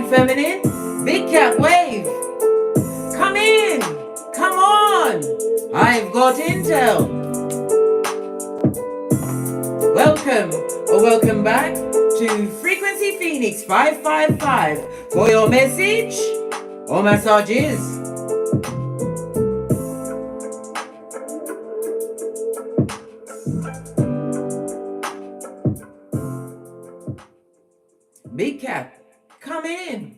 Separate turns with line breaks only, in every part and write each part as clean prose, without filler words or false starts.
Divine Feminine, Big Cat Wave. Come in, come on. I've got intel. Welcome or welcome back to Frequency Phoenix 555 for your message or massages. Big Cat, come in,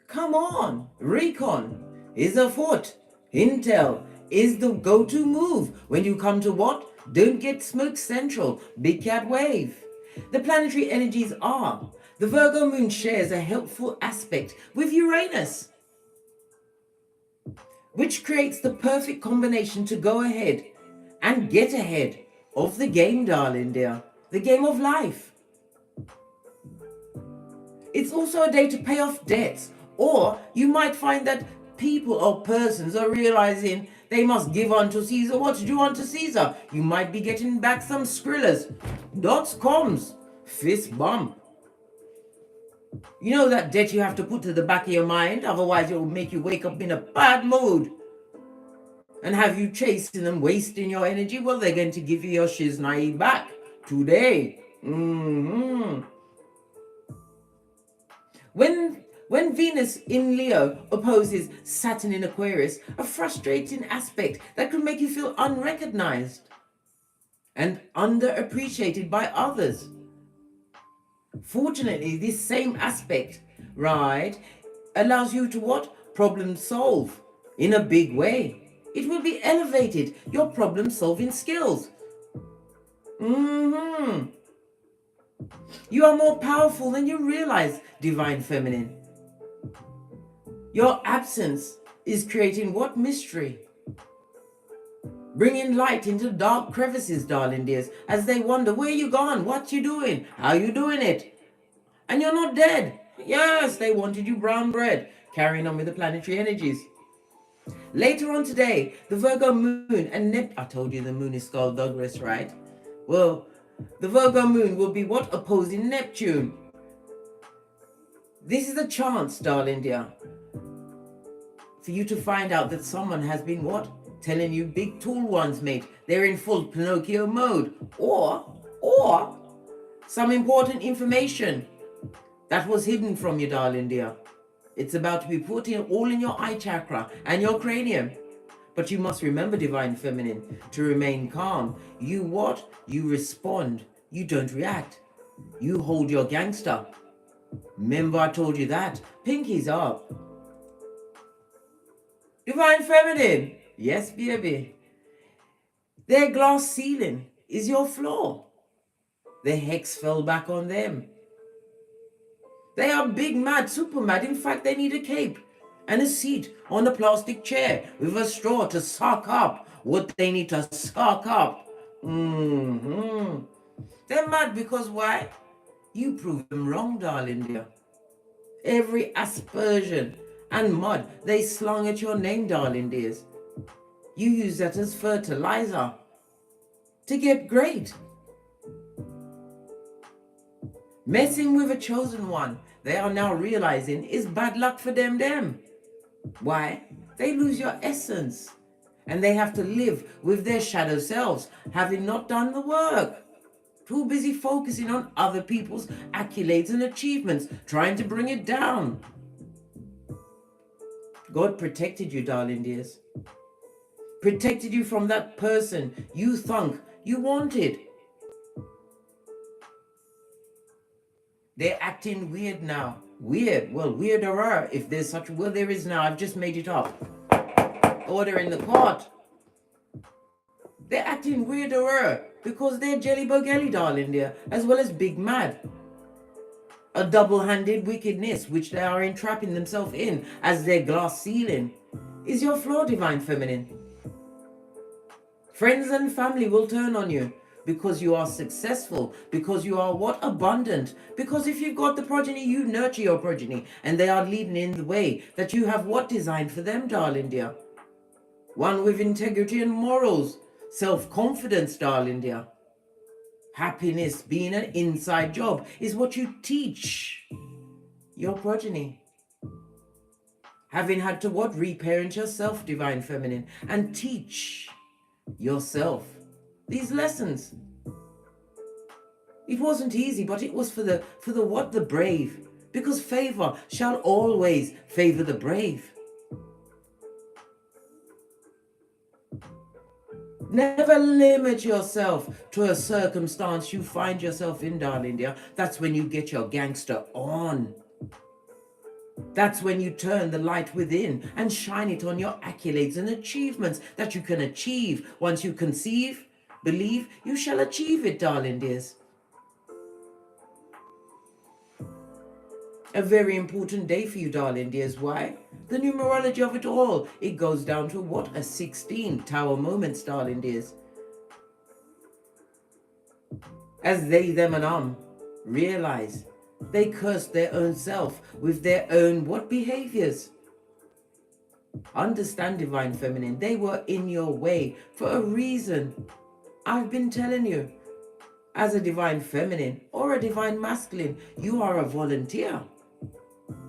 come on. Recon is afoot. Intel is the go-to move when you come to what? Don't get smoke central. Big Cat Wave. The planetary energies are. The Virgo moon shares a helpful aspect with Uranus, which creates the perfect combination to go ahead and get ahead of the game, darling dear. The game of life. It's also a day to pay off debts, or you might find that people or persons are realizing they must give unto Caesar what's due unto Caesar. You might be getting back some skrillers, dots, coms, fist bump. You know that debt you have to put to the back of your mind, otherwise it will make you wake up in a bad mood and have you chasing and wasting your energy. Well, they're going to give you your shiznai back today. When Venus in Leo opposes Saturn in Aquarius, a frustrating aspect that could make you feel unrecognized and underappreciated by others. Fortunately, this same aspect, right, allows you to what? Problem solve in a big way. It will be elevated your problem solving skills. You are more powerful than you realize, Divine Feminine. Your absence is creating what? Mystery. Bringing light into dark crevices, darling dears, as they wonder, where you gone? What you doing? How you doing it? And you're not dead. Yes, they wanted you brown bread. Carrying on with the planetary energies. Later on today, the Virgo moon and I told you the moon is Skull Douglas, right? Well, the Virgo moon will be what? Opposing Neptune. This is a chance, darling dear, for you to find out that someone has been what? Telling you big tall ones, mate. They're in full Pinocchio mode. Or some important information that was hidden from you, darling dear. It's about to be put in all in your eye chakra and your cranium. But you must remember, Divine Feminine, to remain calm. You what? You respond. You don't react. You hold your gangster. Remember I told you that. Pinkies up. Divine Feminine. Yes, baby. Their glass ceiling is your floor. The hex fell back on them. They are big, mad, super mad. In fact, they need a cape and a seat on a plastic chair with a straw to suck up what they need to suck up. They're mad because why? You proved them wrong, darling dear. Every aspersion and mud they slung at your name, darling dears, you use that as fertilizer to get great. Messing with a chosen one, they are now realizing, is bad luck for them. Why? They lose your essence and they have to live with their shadow selves, having not done the work. Too busy focusing on other people's accolades and achievements, trying to bring it down. God protected you, darling dears. Protected you from that person you thunk you wanted. They're acting weird now. Weird. Well, weirder, if there's such a word. There is now. I've just made it up. Order in the court. They're acting weirder because they're jelly bogelly, darling dear, as well as big mad. A double-handed wickedness which they are entrapping themselves in as their glass ceiling is your floor, Divine Feminine. Friends and family will turn on you because you are successful, because you are what? Abundant. Because if you've got the progeny, you nurture your progeny and they are leading in the way that you have what designed for them, darling dear. One with integrity and morals, self-confidence, darling dear. Happiness being an inside job is what you teach your progeny. Having had to what? Reparent yourself, Divine Feminine, and teach yourself these lessons. It wasn't easy, but it was for the what? The brave. Because favor shall always favor the brave. Never limit yourself to a circumstance you find yourself in, darling dear. That's when you get your gangster on. That's when you turn the light within and shine it on your accolades and achievements that you can achieve. Once you conceive, believe, you shall achieve it, darling dears. A very important day for you, darling dears. Why? The numerology of it all. It goes down to what? A 16 tower moments, darling dears. As they, them, and realize they cursed their own self with their own what behaviors? Understand, Divine Feminine, they were in your way for a reason. I've been telling you, as a Divine Feminine or a Divine Masculine, you are a volunteer.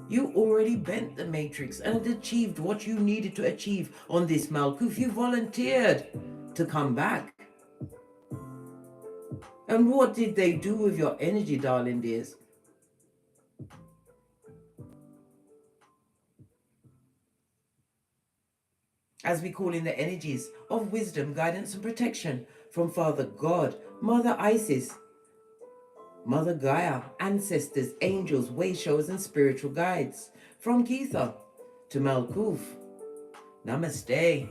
You already bent the matrix and had achieved what you needed to achieve on this Malkuth. You volunteered to come back. And what did they do with your energy, darling dears? As we call in the energies of wisdom, guidance, and protection from Father God, Mother Isis, Mother Gaia, ancestors, angels, way showers, and spiritual guides. From Geetha to Malkuth. Namaste.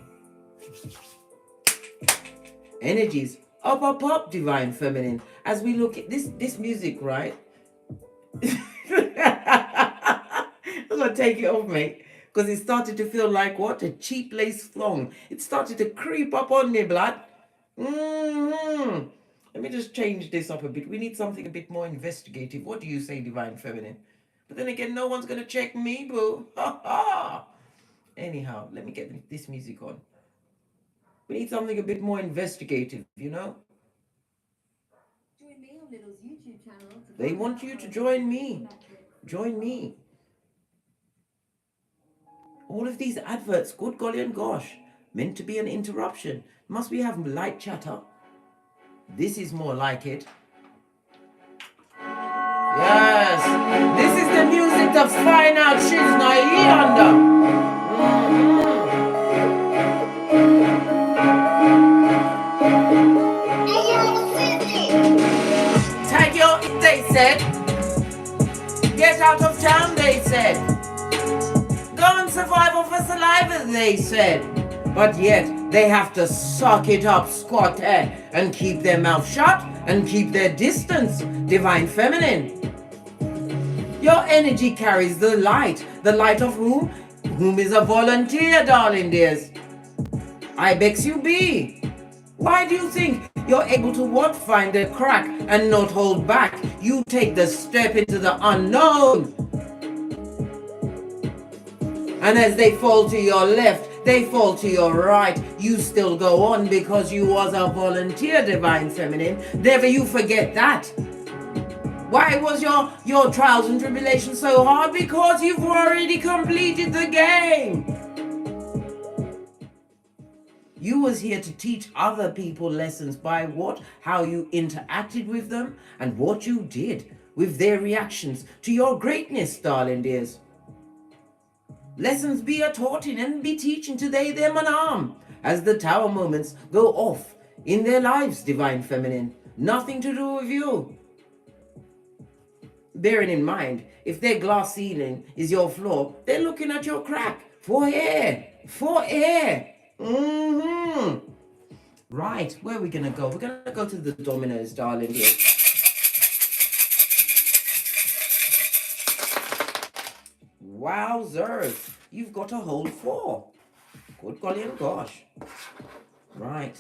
Energies up, Divine Feminine. As we look at this music, right? I'm gonna take it off, mate. Because it started to feel like what? A cheap lace thong. It started to creep up on me, blood. Let me just change this up a bit. We need something a bit more investigative. What do you say, Divine Feminine? But then again, no one's going to check me, boo. Ha ha! Anyhow, let me get this music on. We need something a bit more investigative, you know?
Join me on Little's YouTube channel.
They want you to join me. Join me. All of these adverts, good golly and gosh, meant to be an interruption. Must we have light chatter? This is more like it. Yes, this is the music to find out she's not yonder. Take your, they said. Get out of town, they said. Go and survive off of saliva, they said. But yet, they have to suck it up, squat and keep their mouth shut and keep their distance, Divine Feminine. Your energy carries the light of whom? Whom is a volunteer, darling dears. Ibex you be. Why do you think you're able to what? Find a crack and not hold back? You take the step into the unknown. And as they fall to your left, they fall to your right. You still go on because you was a volunteer, Divine Feminine. Never you forget that. Why was your trials and tribulations so hard? Because you've already completed the game. You was here to teach other people lessons by what? How you interacted with them and what you did with their reactions to your greatness, darling dears. Lessons be a taughting and be teaching today them an arm as the tower moments go off in their lives, Divine Feminine. Nothing to do with you. Bearing in mind, if their glass ceiling is your floor, they're looking at your crack for air. For air. Right, where are we going to go? We're going to go to the dominoes, darling dear. Wowzers, you've got a whole 4. Good golly and gosh. Right,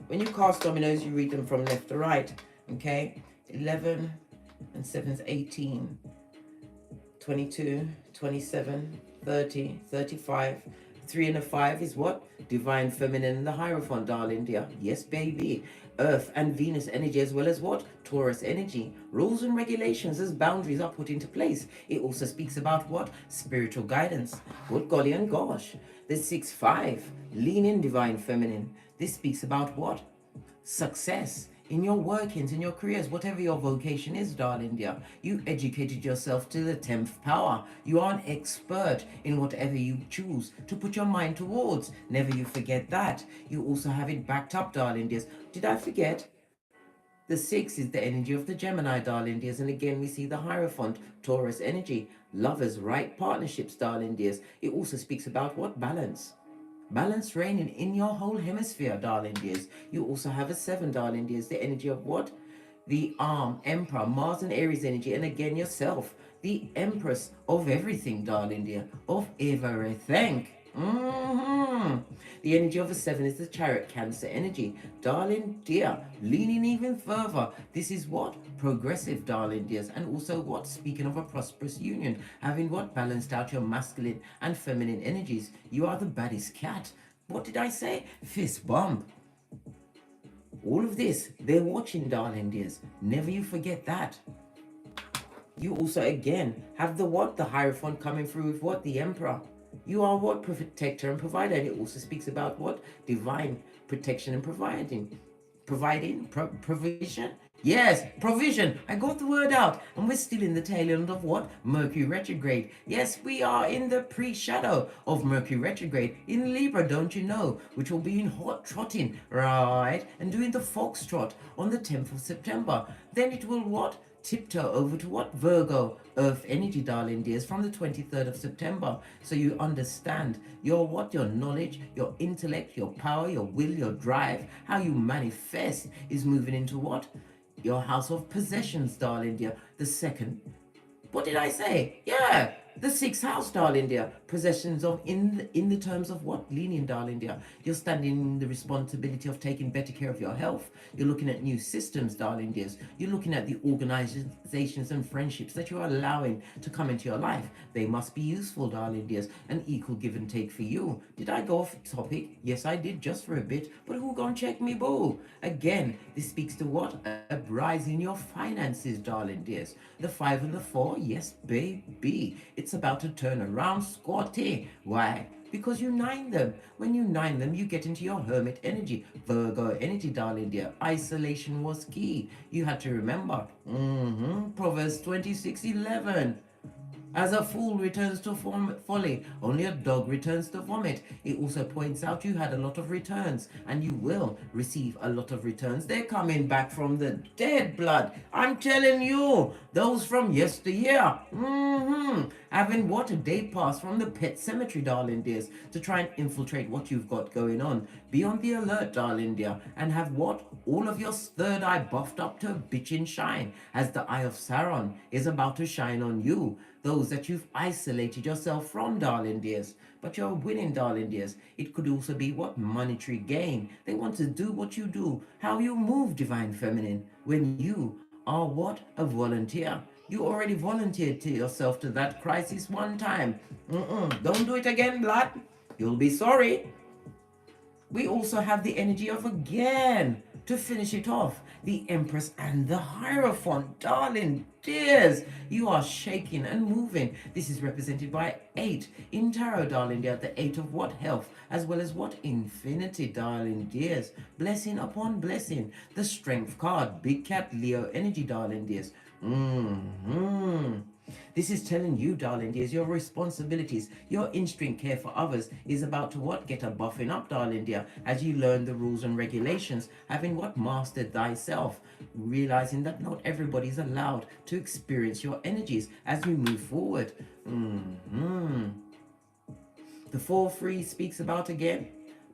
when you cast dominoes, you read them from left to right. Okay, 11 and 7's 18, 22, 27, 30, 35, 3 and a 5 is what? Divine Feminine and the Hierophant, darling dear. Yes, baby. Earth and Venus energy, as well as what? Taurus energy. Rules and regulations as boundaries are put into place. It also speaks about what? Spiritual guidance. Good golly and gosh. The 6-5, lean in Divine Feminine. This speaks about what? Success in your workings, in your careers, whatever your vocation is, darling dear. You educated yourself to the 10th power. You are an expert in whatever you choose to put your mind towards. Never you forget that. You also have it backed up, darling dears. Did I forget? The 6 is the energy of the Gemini, darling dears. And again, we see the Hierophant, Taurus energy. Lovers, right partnerships, darling dears. It also speaks about what? Balance. Balance reigning in your whole hemisphere, darling dears. You also have a 7, darling dears. The energy of what? The Emperor, Mars and Aries energy. And again, yourself, the Empress of everything, darling dear. Of everything. The energy of a 7 is the Chariot, Cancer energy. Darling dear, leaning even further. This is what? Progressive, darling dears. And also what? Speaking of a prosperous union. Having what? Balanced out your masculine and feminine energies. You are the baddest cat. What did I say? Fist bump. All of this, they're watching, darling dears. Never you forget that. You also, again, have the what? The Hierophant coming through with what? The Emperor. You are what? Protector and provider. And it also speaks about what? Divine protection and providing. Provision? Yes, provision. I got the word out. And we're still in the tail end of what? Mercury retrograde. Yes, we are in the pre-shadow of Mercury retrograde in Libra, don't you know? Which will be in hot trotting, right? And doing the foxtrot on the 10th of September. Then it will what? Tiptoe over to what? Virgo, Earth energy, darling dears, from the 23rd of September. So you understand your what? Your knowledge, your intellect, your power, your will, your drive, how you manifest is moving into what? Your house of possessions, darling dear. The second. What did I say? Yeah, the 6th house, darling dear. Possessions of in the terms of what? Leaning, darling dear. You're standing in the responsibility of taking better care of your health. You're looking at new systems, darling dears. You're looking at the organizations and friendships that you're allowing to come into your life. They must be useful, darling dears. An equal give and take for you. Did I go off topic? Yes, I did, just for a bit. But who gonna check me, boo? Again, this speaks to what? A rise in your finances, darling dears. The 5 and the 4, yes, baby. It's about to turn around, Scotty. Why? Because you 9 them. When you 9 them, you get into your hermit energy. Virgo energy, darling dear. Isolation was key. You had to remember. Proverbs 26:11. As a fool returns to folly, only a dog returns to vomit. It also points out you had a lot of returns, and you will receive a lot of returns. They're coming back from the dead, blood. I'm telling you, those from yesteryear. Having what? A day pass from the pet cemetery, darling dears, to try and infiltrate what you've got going on. Be on the alert, darling dear, and have what? All of your third eye buffed up to a bitchin' shine, as the eye of Saturn is about to shine on you. Those that you've isolated yourself from, darling dears. But you're winning, darling dears. It could also be what? Monetary gain. They want to do what you do, how you move, divine feminine, when you are what? A volunteer. You already volunteered to yourself to that crisis one time. Don't do it again, blood. You'll be sorry. We also have the energy of again, to finish it off, the Empress and the Hierophant. Darling dears, you are shaking and moving. This is represented by 8 in tarot, darling dear. The 8 of what? Health, as well as what? Infinity, darling dears. Blessing upon blessing. The Strength card, Big Cat Leo energy, darling dears. This is telling you, darling dears, your responsibilities, your instinct care for others is about to what? Get a buffing up, darling dear, as you learn the rules and regulations, having what? Mastered thyself, realizing that not everybody is allowed to experience your energies as you move forward. The 4-3 speaks about again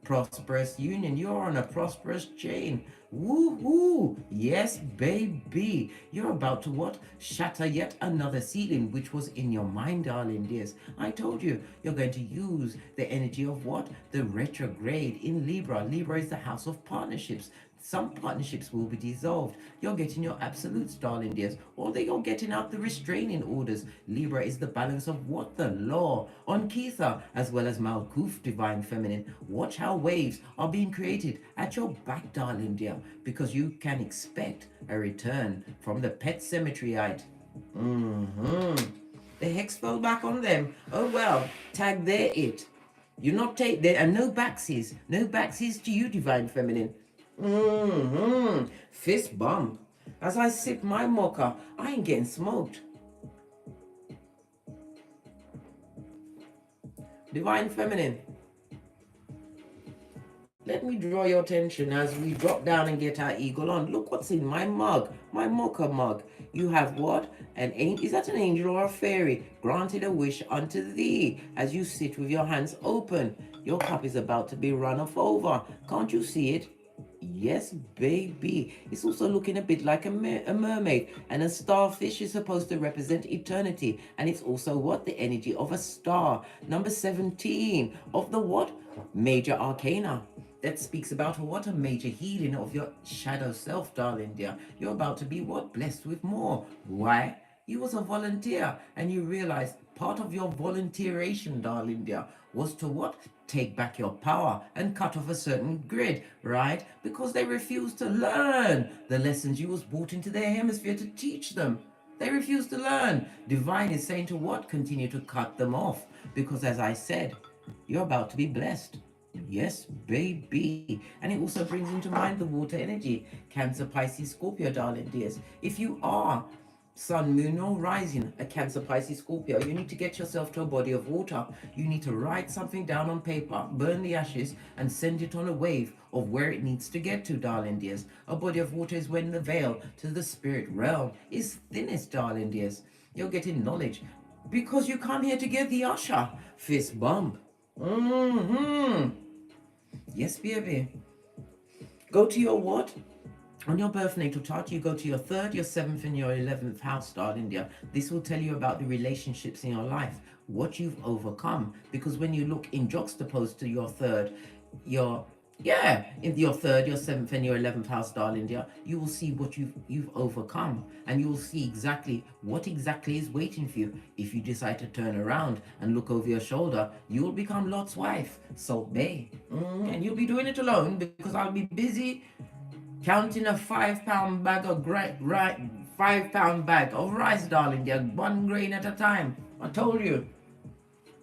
prosperous union. You're on a prosperous chain. Woohoo! Yes, baby. You're about to what? Shatter yet another ceiling which was in your mind, darling dears. I told you, you're going to use the energy of what? The retrograde in Libra. Libra is the house of partnerships. Some partnerships will be dissolved. You're getting your absolutes, darling dears, or you're getting out the restraining orders. Libra is the balance of what? The law. On Ketha, as well as Malkuth, divine feminine. Watch how waves are being created at your back, darling dear, because you can expect a return from the pet cemeteryite. The hex fell back on them. Oh well, tag there it. You not take there, and no backsies. No backsies to you, divine feminine. Fist bump. As I sip my mocha, I ain't getting smoked. Divine feminine, let me draw your attention as we drop down and get our eagle on. Look what's in my mug, my mocha mug. You have what? An angel? Is that an angel or a fairy? Granted a wish unto thee as you sit with your hands open. Your cup is about to be run off over. Can't you see it? Yes, baby. It's also looking a bit like a mermaid, and a starfish is supposed to represent eternity, and it's also what? The energy of a star. Number 17 of the what? Major arcana. That speaks about what? A major healing of your shadow self, darling dear. You're about to be what? Blessed with more. Why? You was a volunteer, and you realized part of your volunteeration, darling dear, was to what? Take back your power and cut off a certain grid, right? Because they refused to learn the lessons you was brought into their hemisphere to teach them. They refuse to learn. Divine is saying to what? Continue to cut them off. Because as I said, you're about to be blessed. Yes, baby. And it also brings into mind the water energy. Cancer, Pisces, Scorpio, darling dears. If you are Sun, Moon, or Rising, a Cancer, Pisces, Scorpio, you need to get yourself to a body of water. You need to write something down on paper, burn the ashes, and send it on a wave of where it needs to get to, darling dears. A body of water is when the veil to the spirit realm is thinnest, darling dears. You're getting knowledge because you come here to get the usher. Fist bump. Yes, baby. Go to your what? On your birth natal chart, you go to your 3rd, your 7th, and your 11th house, darling dear. This will tell you about the relationships in your life, what you've overcome. Because when you look in juxtaposed to your 3rd, in your 3rd, your 7th, and your 11th house, darling dear, you will see what you've overcome, and you will see exactly what exactly is waiting for you. If you decide to turn around and look over your shoulder, you will become Lot's wife, Salt Bay, and you'll be doing it alone because I'll be busy counting a 5-pound bag of 5-pound bag of rice, darling dear, 1 grain at a time. I told you.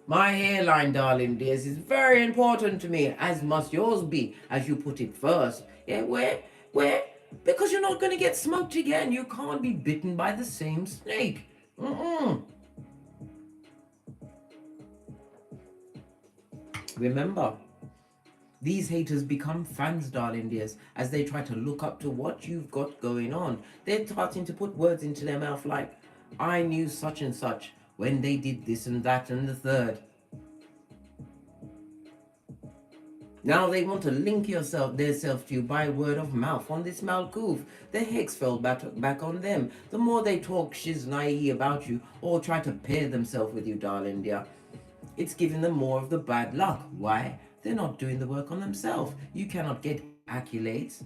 My hairline, darling dears, is very important to me, as must yours be, as you put it first. Yeah, where? Because you're not going to get smoked again. You can't be bitten by the same snake. Remember, these haters become fans, darling dears, as they try to look up to what you've got going on. They're starting to put words into their mouth like, I knew such and such when they did this and that and the third. Now they want to link their self to you by word of mouth on this Malkuth. The hex fell back on them. The more they talk shiznai about you or try to pair themselves with you, darling dear, it's giving them more of the bad luck. Why? They're not doing the work on themselves. You cannot get accolades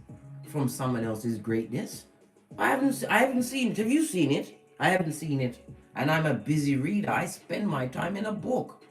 from someone else's greatness. I haven't seen it. Have you seen it? I haven't seen it. And I'm a busy reader. I spend my time in a book.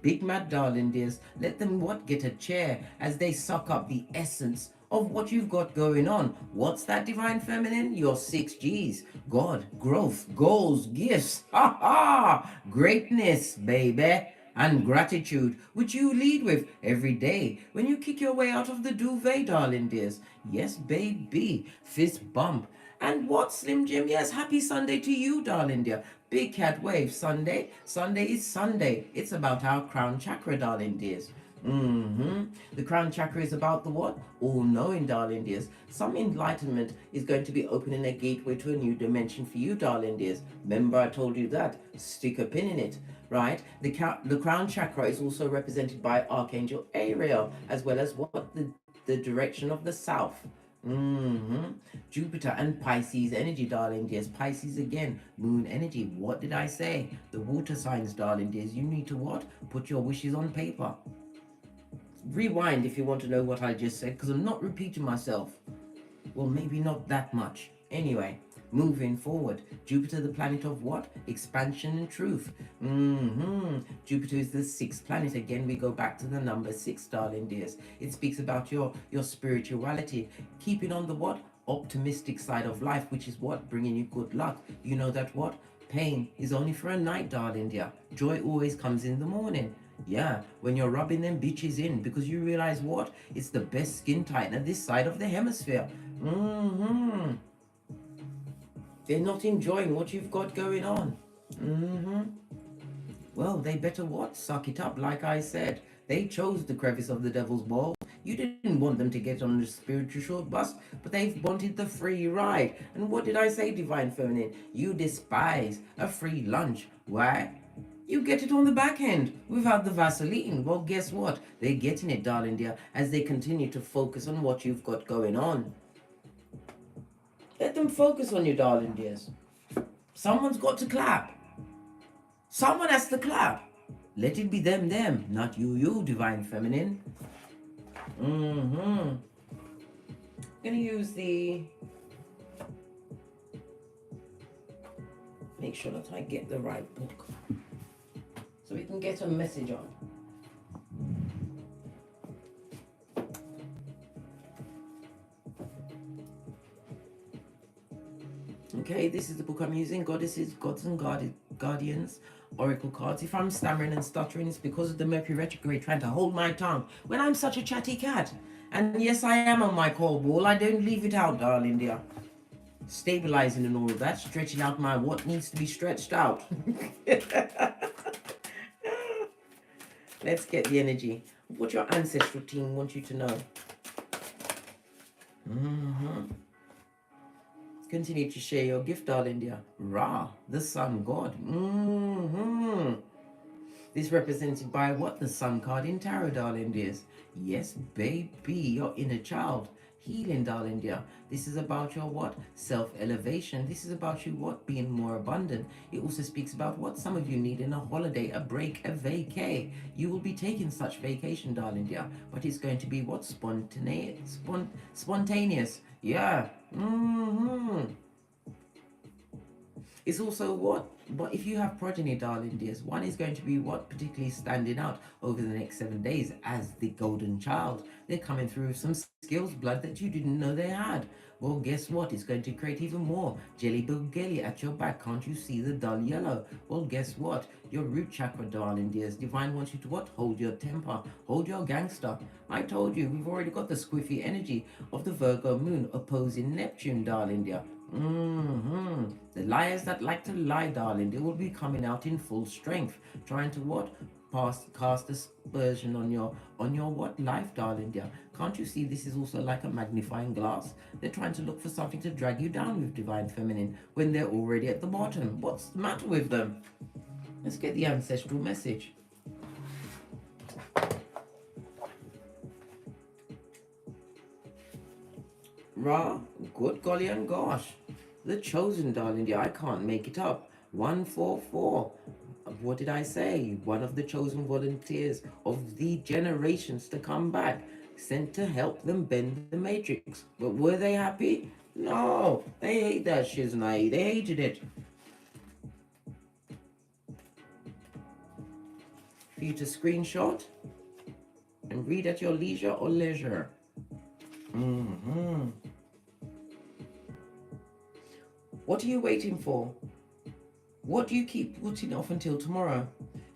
Big mad darling dears, let them what? Get a chair as they suck up the essence of what you've got going on. What's that, divine feminine? Your 6 G's. God, growth, goals, gifts. Ha ha! Greatness, baby. And gratitude, which you lead with every day when you kick your way out of the duvet, darling dears. Yes, baby. Fist bump. And what, Slim Jim? Yes, happy Sunday to you, darling dear. Big cat wave, Sunday. Sunday is Sunday. It's about our crown chakra, darling dears. The crown chakra is about the what? All-knowing, darling dears. Some enlightenment is going to be opening a gateway to a new dimension for you, darling dears. Remember I told you that. Stick a pin in it, right? The crown chakra is also represented by Archangel Ariel, as well as what? The direction of the south. Jupiter and Pisces energy, darling dears. Pisces again, moon energy. What did I say? The water signs, darling dears. You need to what? Put your wishes on paper. rewind if you want to know what I just said, because I'm not repeating myself. Well, maybe not that much. Anyway, moving forward. Jupiter, the planet of what? Expansion and truth. Jupiter is the sixth planet. Again, we go back to the number 6, darling dears. It speaks about your spirituality. Keeping on the what? Optimistic side of life, which is what? Bringing you good luck. You know that what? Pain is only for a night, darling dear. Joy always comes in the morning. Yeah, when you're rubbing them bitches in, because you realize what? It's the best skin tightener this side of the hemisphere. They're not enjoying what you've got going on. Well, they better what? Suck it up, like I said. They chose the crevice of the devil's ball. You didn't want them to get on the spiritual short bus, but they've wanted the free ride. And what did I say, Divine Feminine? You despise a free lunch. Why? You get it on the back end without the Vaseline. Well, guess what? They're getting it, darling dear, as they continue to focus on what you've got going on. Let them focus on you, darling dears. Someone's got to clap. Someone has to clap. Let it be them, not you, Divine Feminine. I'm gonna use make sure that I get the right book so we can get a message on. Okay, this is the book I'm using, Goddesses, Gods and Guardians, Oracle cards. If I'm stammering and stuttering, it's because of the Mercury retrograde trying to hold my tongue when I'm such a chatty cat. And yes, I am on my call ball. I don't leave it out, darling dear. Stabilizing and all of that, stretching out my what needs to be stretched out. Let's get the energy. What your ancestral team wants you to know. Continue to share your gift, darling dear. Ra, the sun god. This represented by what? The sun card in tarot, darling dears. Yes, baby, your inner child. Healing, darling dear. This is about your what? Self-elevation. This is about you what? Being more abundant. It also speaks about what? Some of you needing a holiday, a break, a vacay. You will be taking such vacation, darling dear. But it's going to be what? Spontaneous. Yeah. It's also what? But if you have progeny, darling dears, one is going to be what? Particularly standing out over the next 7 days as the golden child. They're coming through with some skills, blood that you didn't know they had. Well, guess what? It's going to create even more jelly boogelly at your back. Can't you see the dull yellow? Well, guess what? Your root chakra, darling dears. Divine wants you to what? Hold your temper. Hold your gangster. I told you, we've already got the squiffy energy of the Virgo moon opposing Neptune, darling dear. The liars that like to lie, darling, they will be coming out in full strength, trying to what? Cast aspersion on your what? Life, darling dear. Can't you see this is also like a magnifying glass? They're trying to look for something to drag you down with, Divine Feminine, when they're already at the bottom. What's the matter with them? Let's get the ancestral message. Ra, good golly and gosh. The chosen, darling dear, I can't make it up. 144. What did I say? One of the chosen volunteers of the generations to come back, sent to help them bend the matrix. But were they happy? No, they hate that shiznai. They hated it. For you to screenshot and read at your leisure or leisure. What are you waiting for? What do you keep putting off until tomorrow?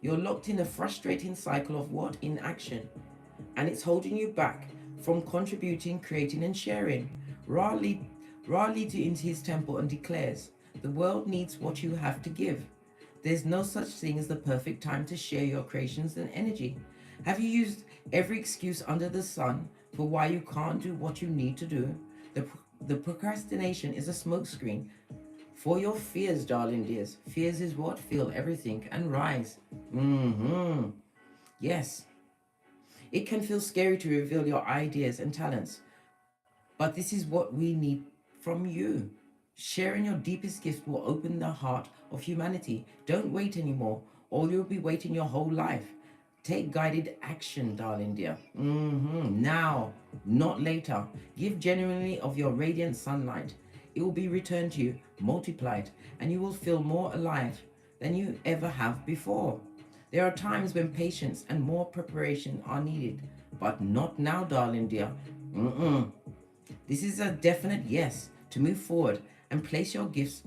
You're locked in a frustrating cycle of what? Inaction. And it's holding you back from contributing, creating, and sharing. Ra leads you into his temple and declares, the world needs what you have to give. There's no such thing as the perfect time to share your creations and energy. Have you used every excuse under the sun for why you can't do what you need to do? The procrastination is a smokescreen for your fears, darling dears. Fears is what? Feel everything and rise. Yes. It can feel scary to reveal your ideas and talents, but this is what we need from you. Sharing your deepest gift will open the heart of humanity. Don't wait anymore, or you'll be waiting your whole life. Take guided action, darling dear. Now, not later. Give genuinely of your radiant sunlight. It will be returned to you, multiplied, and you will feel more alive than you ever have before. There are times when patience and more preparation are needed, but not now, darling dear. This is a definite yes to move forward and place your gifts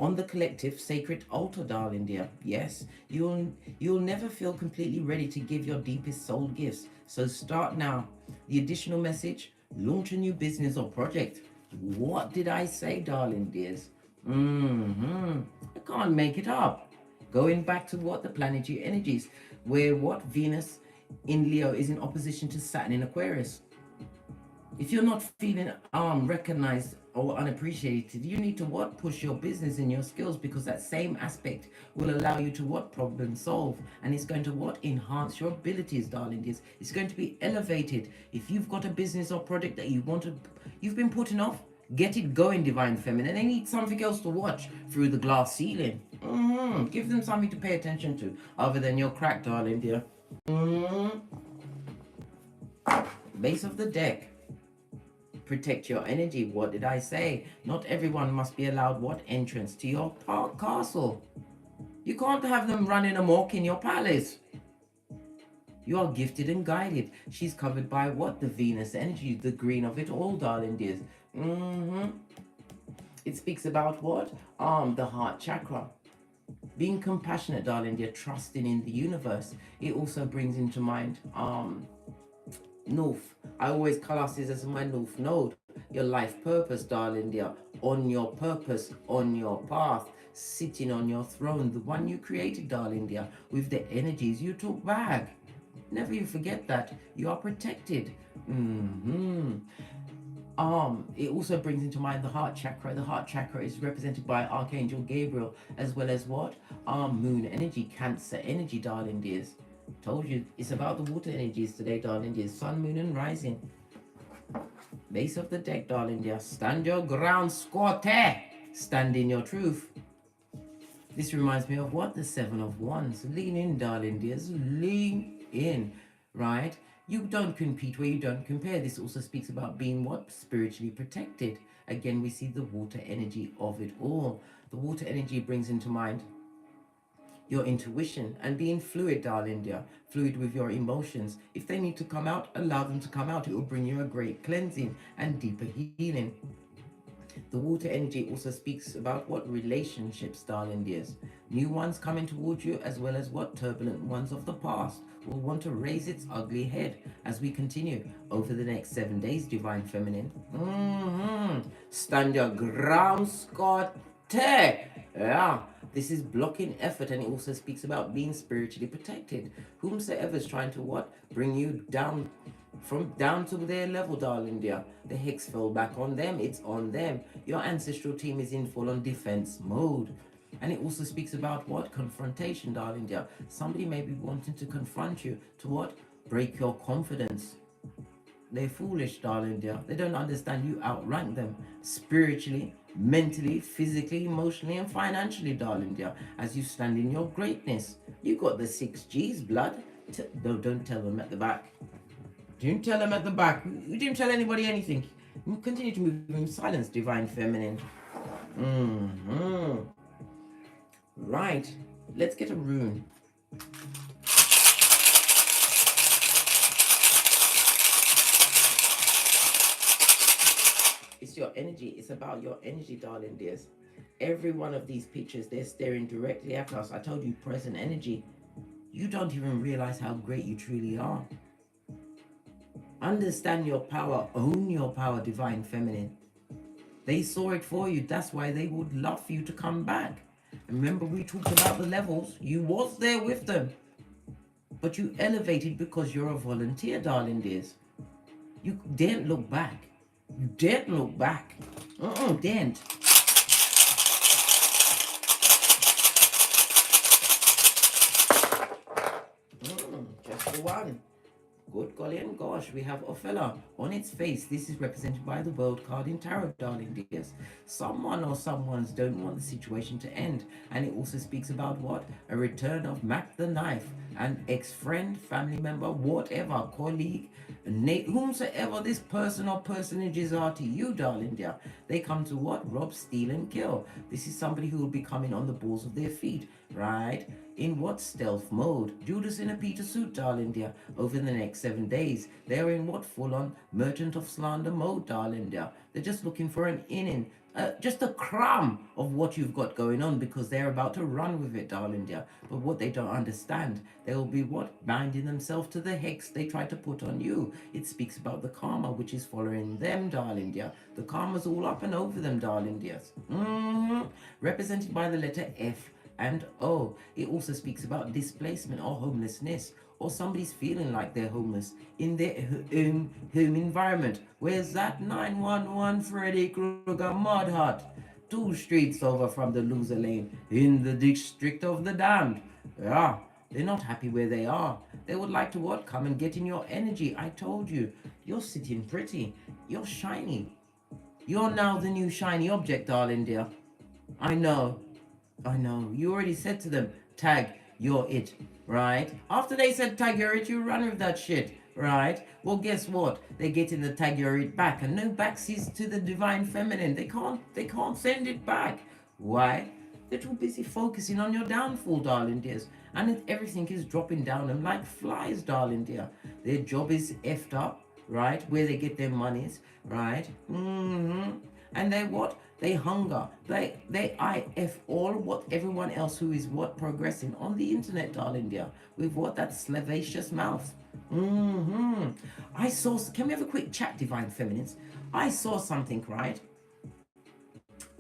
on the collective sacred altar, darling dear. Yes, you'll never feel completely ready to give your deepest soul gifts. So start now. The additional message: launch a new business or project. What did I say, darling dears? I can't make it up. Going back to what the planetary energies, where what Venus in Leo is in opposition to Saturn in Aquarius. If you're not feeling recognized or unappreciated, you need to what? Push your business and your skills, because that same aspect will allow you to what? Problem solve. And it's going to what? Enhance your abilities, darling. It's going to be elevated. If you've got a business or project that you've been putting off, get it going, divine feminine. They need something else to watch through the glass ceiling. Give them something to pay attention to other than your crack, darling dear. Base of the deck. Protect your energy. What did I say? Not everyone must be allowed what? Entrance to your castle. You can't have them running amok in your palace. You are gifted and guided. She's covered by what? The Venus energy, the green of it all, darling dears. It speaks about what? The heart chakra. Being compassionate, darling dear, trusting in the universe. It also brings into mind North. I always class this as my North Node. Your life purpose, darling dear. On your purpose, on your path, sitting on your throne, the one you created, darling dear, with the energies you took back. Never you forget that. You are protected. It also brings into mind the heart chakra. The heart chakra is represented by Archangel Gabriel, as well as what? Moon energy, Cancer energy, darling dears. Told you, it's about the water energies today, darling dears. Sun, moon, and rising. Base of the deck, darling dear. Stand your ground, Scotty. Stand in your truth. This reminds me of what? The Seven of Wands. Lean in, darling dears. Lean in, right? You don't compete where you don't compare. This also speaks about being what? Spiritually protected. Again, we see the water energy of it all. The water energy brings into mind your intuition and being fluid, darling dear. Fluid with your emotions. If they need to come out, allow them to come out. It will bring you a great cleansing and deeper healing. The water energy also speaks about what? Relationships, darling dears. New ones coming towards you, as well as what? Turbulent ones of the past will want to raise its ugly head as we continue over the next 7 days, divine feminine. Stand your ground, Scott. Yeah, this is blocking effort, and it also speaks about being spiritually protected. Whomsoever is trying to what? Bring you down to their level, darling dear. The hex fell back on them. It's on them. Your ancestral team is in full on defense mode. And it also speaks about what? Confrontation, darling dear. Somebody may be wanting to confront you to what? Break your confidence. They're foolish, darling dear. They don't understand you outrank them spiritually, mentally, physically, emotionally, and financially, darling dear. As you stand in your greatness, you got the 6 G's, blood. Don't tell them at the back. Don't tell them at the back. You didn't tell anybody anything. You continue to move in silence, divine feminine. Right. Let's get a rune. It's your energy. It's about your energy, darling dears. Every one of these pictures, they're staring directly at us. I told you, present energy. You don't even realize how great you truly are. Understand your power. Own your power, divine feminine. They saw it for you. That's why they would love for you to come back. And remember, we talked about the levels. You was there with them. But you elevated because you're a volunteer, darling dears. You daren't look back. You daren't look back. Daren't. Just the one. Good golly and gosh, we have Ophelia. On its face, this is represented by the World card in Tarot, darling dears. Someone or someone's don't want the situation to end. And it also speaks about what? A return of Mac the Knife, an ex-friend, family member, whatever, colleague, whomsoever this person or personages are to you, darling dear. They come to what? Rob, steal, and kill. This is somebody who will be coming on the balls of their feet, right? In what? Stealth mode. Judas in a Peter suit, darling dear. Over the next 7 days, they're in what? Full-on merchant of slander mode, darling dear. They're just looking for an in, just a crumb of what you've got going on, because they're about to run with it, darling dear. But what they don't understand, they will be what? Binding themselves to the hex they try to put on you. It speaks about the karma which is following them, darling dear. The karma's all up and over them, darling dears. Represented by the letter F and O. It also speaks about displacement or homelessness, or somebody's feeling like they're homeless in their home environment. Where's that? 911 Freddy Krueger Mud Hut, 2 streets over from the loser lane in the district of the damned. Yeah, they're not happy where they are. They would like to what? Come and get in your energy. I told you, you're sitting pretty, you're shiny. You're now the new shiny object, darling dear. I know. You already said to them, tag, you're it, right? After they said tag, you're it, you run with that shit, right? Well, guess what? They're getting the tag, you're it back, and no backsies to the divine feminine. They can't send it back. Why? They're too busy focusing on your downfall, darling dears. And everything is dropping down them like flies, darling dear. Their job is effed up, right? Where they get their monies, right? And they what? They hunger. They IF all what everyone else who is what progressing on the internet, darling dear, with what? That slavacious mouth. I saw. Can we have a quick chat, divine feminines? I saw something, right?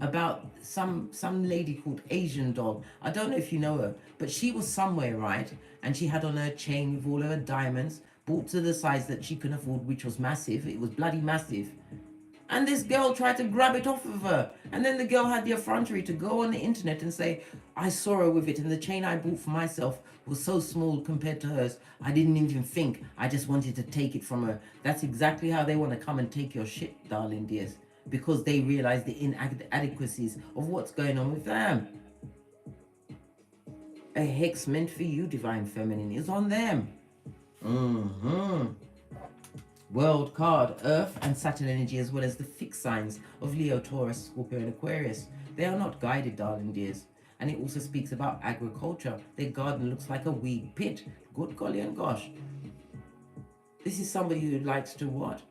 About some lady called Asian doll. I don't know if you know her, but she was somewhere, right? And she had on her chain with all of her diamonds, bought to the size that she could afford, which was massive. It was bloody massive. And this girl tried to grab it off of her. And then the girl had the effrontery to go on the internet and say, I saw her with it, and the chain I bought for myself was so small compared to hers, I didn't even think. I just wanted to take it from her. That's exactly how they want to come and take your shit, darling dears. Because they realize the inadequacies of what's going on with them. A hex meant for you, divine feminine, is on them. World card, Earth and Saturn energy, as well as the fixed signs of Leo, Taurus, Scorpio, and Aquarius. They are not guided, darling dears. And it also speaks about agriculture. Their garden looks like a weed pit. Good golly and gosh. This is somebody who likes to what?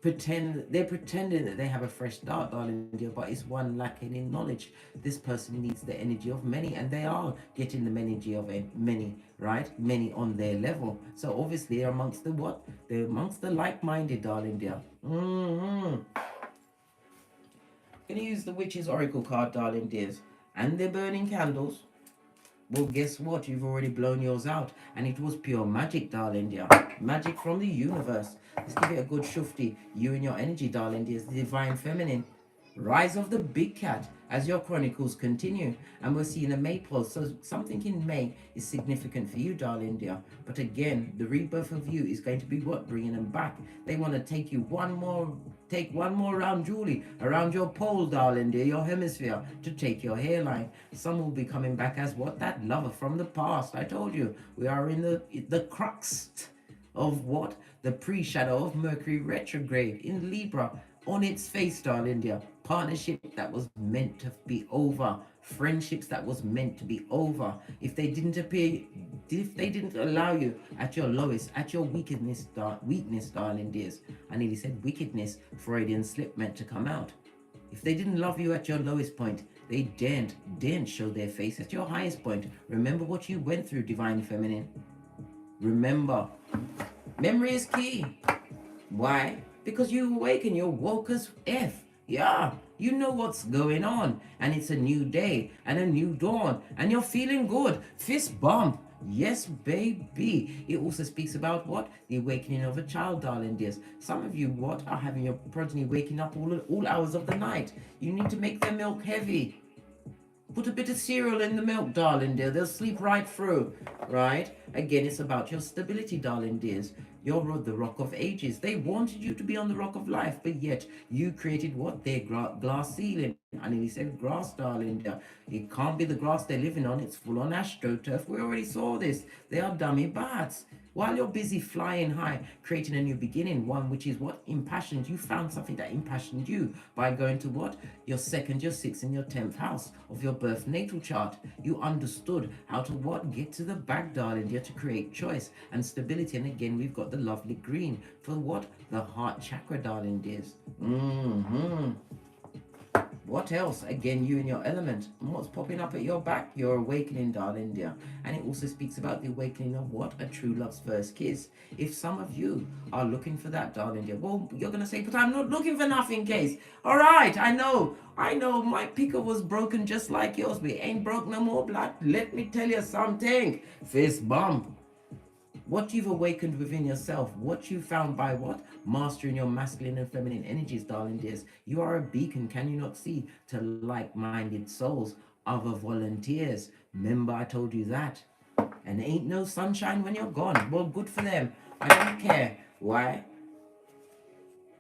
They're pretending that they have a fresh start, darling dear, but it's one lacking in knowledge. This person needs the energy of many, and they are getting the energy of many, right? Many on their level. So obviously they're amongst the what? They're amongst the like-minded, darling dear. Gonna use the Witch's Oracle card, darling dears. And they're burning candles. Well, guess what? You've already blown yours out. And it was pure magic, darling dear. Magic from the universe. Let's give it a good shufti. You and your energy, darling dear, is the divine feminine. Rise of the big cat as your chronicles continue. And we're seeing a May pulse. So something in May is significant for you, darling dear. But again, the rebirth of you is going to be what? Bringing them back. They want to take one more round, Julie, around your pole, darling dear, your hemisphere, to take your hairline. Some will be coming back as what? That lover from the past. I told you, we are in the crux of what? The pre-shadow of Mercury retrograde in Libra. On its face, darling dear, partnership that was meant to be over, friendships that was meant to be over. If they didn't allow you at your lowest, at your weakness, darling dears. I nearly said wickedness, Freudian slip meant to come out. If they didn't love you at your lowest point, they daren't show their face at your highest point. Remember what you went through, divine feminine. Remember, memory is key. Why? Because you awaken, you're woke as F. Yeah, you know what's going on. And it's a new day and a new dawn. And you're feeling good. Fist bump. Yes, baby. It also speaks about what? The awakening of a child, darling dears. Some of you, what? Are having your progeny waking up all hours of the night. You need to make their milk heavy. Put a bit of cereal in the milk, darling dear. They'll sleep right through, right? Again, it's about your stability, darling dears. You're the rock of ages. They wanted you to be on the rock of life, but yet you created what? Their glass ceiling. I nearly said grass, darling. It can't be the grass they're living on. It's full on astroturf. We already saw this. They are dummy bats. While you're busy flying high, creating a new beginning, one which is what? Impassioned. You found something that impassioned you by going to what? Your second, your sixth, and your 10th house of your birth natal chart. You understood how to what? Get to the back, darling dear, to create choice and stability. And again, we've got the lovely green for what? The heart chakra, darling dears. What else? Again, you and your element. And what's popping up at your back? Your awakening, darling dear. And it also speaks about the awakening of what? A true love's first kiss. If some of you are looking for that, darling dear, well, you're going to say, but I'm not looking for nothing, case. All right, I know, my picker was broken just like yours, but it ain't broke no more, blood. Let me tell you something. Fist bump. What you've awakened within yourself, what you found by what? Mastering your masculine and feminine energies, darling dears. You are a beacon, can you not see, to like-minded souls, other volunteers. Remember I told you that. And ain't no sunshine when you're gone. Well, good for them. I don't care. Why?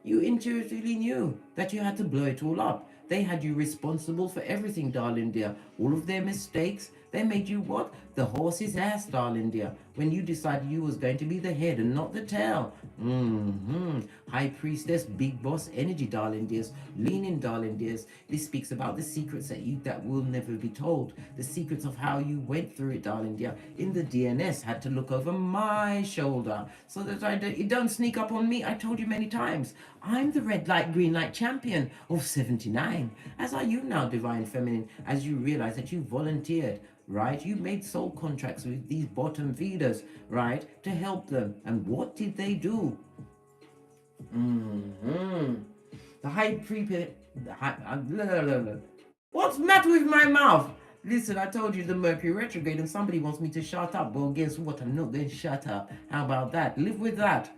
You intuitively knew that you had to blow it all up. They had you responsible for everything, darling dear. All of their mistakes, they made you what? The horse's ass, darling dear. When you decided you was going to be the head and not the tail. High priestess, big boss energy, darling dears. Lean in, darling dears. This speaks about the secrets that will never be told. The secrets of how you went through it, darling dear. In the DNS, had to look over my shoulder so that it don't sneak up on me. I told you many times. I'm the red light, green light champion of 79. As are you now, divine feminine, as you realize that you volunteered, right? You made soul contracts with these bottom feeders, right? To help them. And what did they do? The high prepare. What's the matter with my mouth? Listen, I told you the Mercury retrograde and somebody wants me to shut up. Well, guess what? I'm not going to shut up. How about that? Live with that.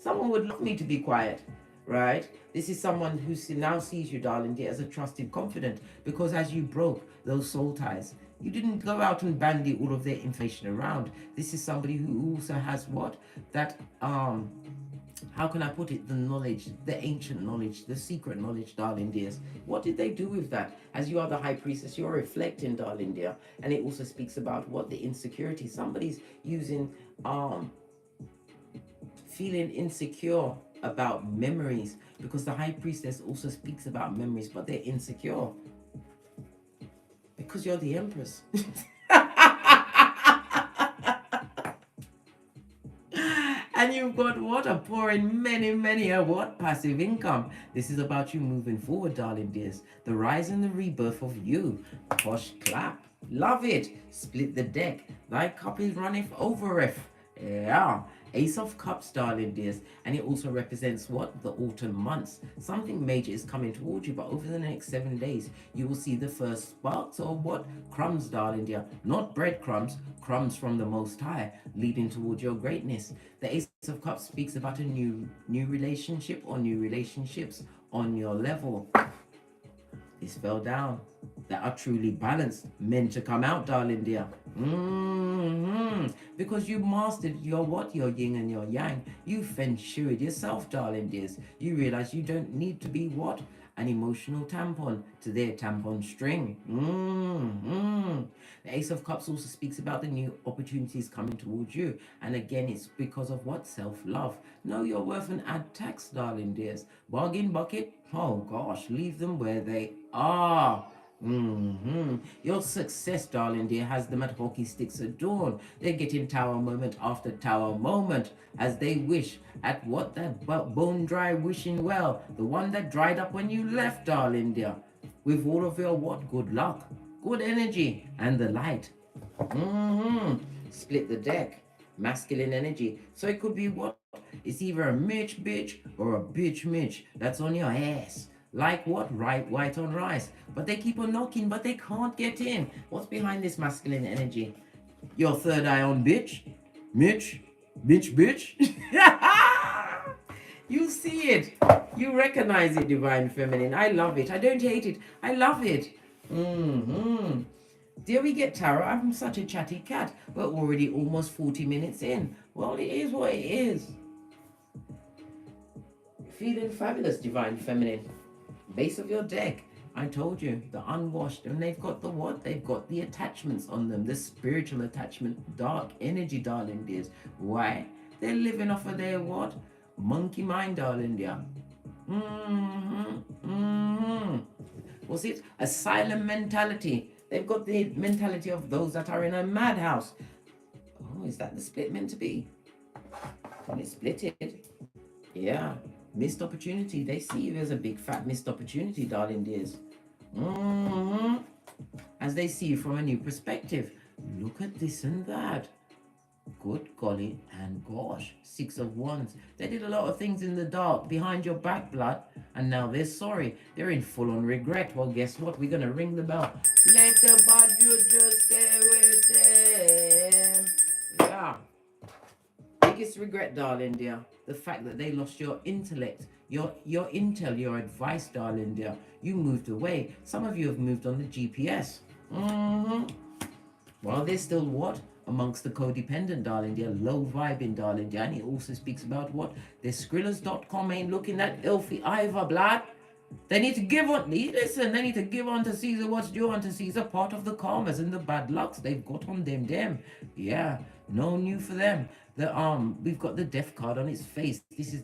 Someone would love me to be quiet, right? This is someone who now sees you, darling dear, as a trusted confidant, because as you broke those soul ties, you didn't go out and bandy all of their information around. This is somebody who also has what? That, how can I put it? The knowledge, the ancient knowledge, the secret knowledge, darling dears. What did they do with that? As you are the high priestess, you're reflecting, darling dear. And it also speaks about what? The insecurity. Somebody's using, feeling insecure about memories, because the high priestess also speaks about memories, but they're insecure because you're the empress. And you've got what? A pouring many a what? Passive income. This is about you moving forward, darling dears. The rise and the rebirth of you. Posh clap. Love it. Split the deck. Thy cup is runneth overeth. Yeah. Ace of Cups, darling dears. And it also represents what? The autumn months. Something major is coming towards you, but over the next 7 days, you will see the first sparks of what? Crumbs, darling dear. Not breadcrumbs, crumbs from the Most High, leading towards your greatness. The Ace of Cups speaks about a new relationship or new relationships on your level. This fell down. That are truly balanced, meant to come out, darling dear. Because you mastered your what? Your yin and your yang. You feng shuied yourself, darling dears. You realize you don't need to be what? An emotional tampon to their tampon string. The Ace of Cups also speaks about the new opportunities coming towards you. And again, it's because of what? Self-love. Know your worth and add tax, darling dears. Bargain bucket? Oh gosh, leave them where they are. Your success, darling dear, has them at hockey sticks at dawn. They're getting tower moment after tower moment as they wish at what? That bone dry wishing well, the one that dried up when you left, darling dear, with all of your what? Good luck, good energy, and the light. Split the deck. Masculine energy. So it could be what? It's either a Mitch bitch or a bitch Mitch that's on your ass. Like what? Right, white on rice. But they keep on knocking, but they can't get in. What's behind this masculine energy? Your third eye on bitch? Mitch? Bitch? You see it. You recognize it, divine feminine. I love it. I don't hate it. I love it. Dare we get tarot? I'm such a chatty cat. We're already almost 40 minutes in. Well, it is what it is. Feeling fabulous, Divine Feminine. Base of your deck. I told you, the unwashed. And they've got the what? They've got the attachments on them. The spiritual attachment. Dark energy, darling dears. Why? They're living off of their what? Monkey mind, darling dear. What's it? Asylum mentality. They've got the mentality of those that are in a madhouse. Oh, is that the split meant to be? Can it split it? Yeah. Missed opportunity. They see you as a big fat missed opportunity, darling dears. As they see you from a new perspective. Look at this and that. Good golly and gosh. 6 of Wands. They did a lot of things in the dark behind your back, blood, and now they're sorry. They're in full on regret. Well, guess what? We're gonna ring the bell. Let the budget just stay with them. Yeah. Biggest regret, darling dear. The fact that they lost your intellect, your intel, your advice, darling dear. You moved away. Some of you have moved on the GPS. Well, they're still what? Amongst the codependent, darling dear, low vibing, darling dear. And he also speaks about what? Their Skrillers.com ain't looking that filthy either, blood. They need to give on, listen, they need to give on to Caesar what's due unto Caesar, part of the karmas and the bad lucks they've got on them. Yeah, no new for them. We've got the death card on its face. This is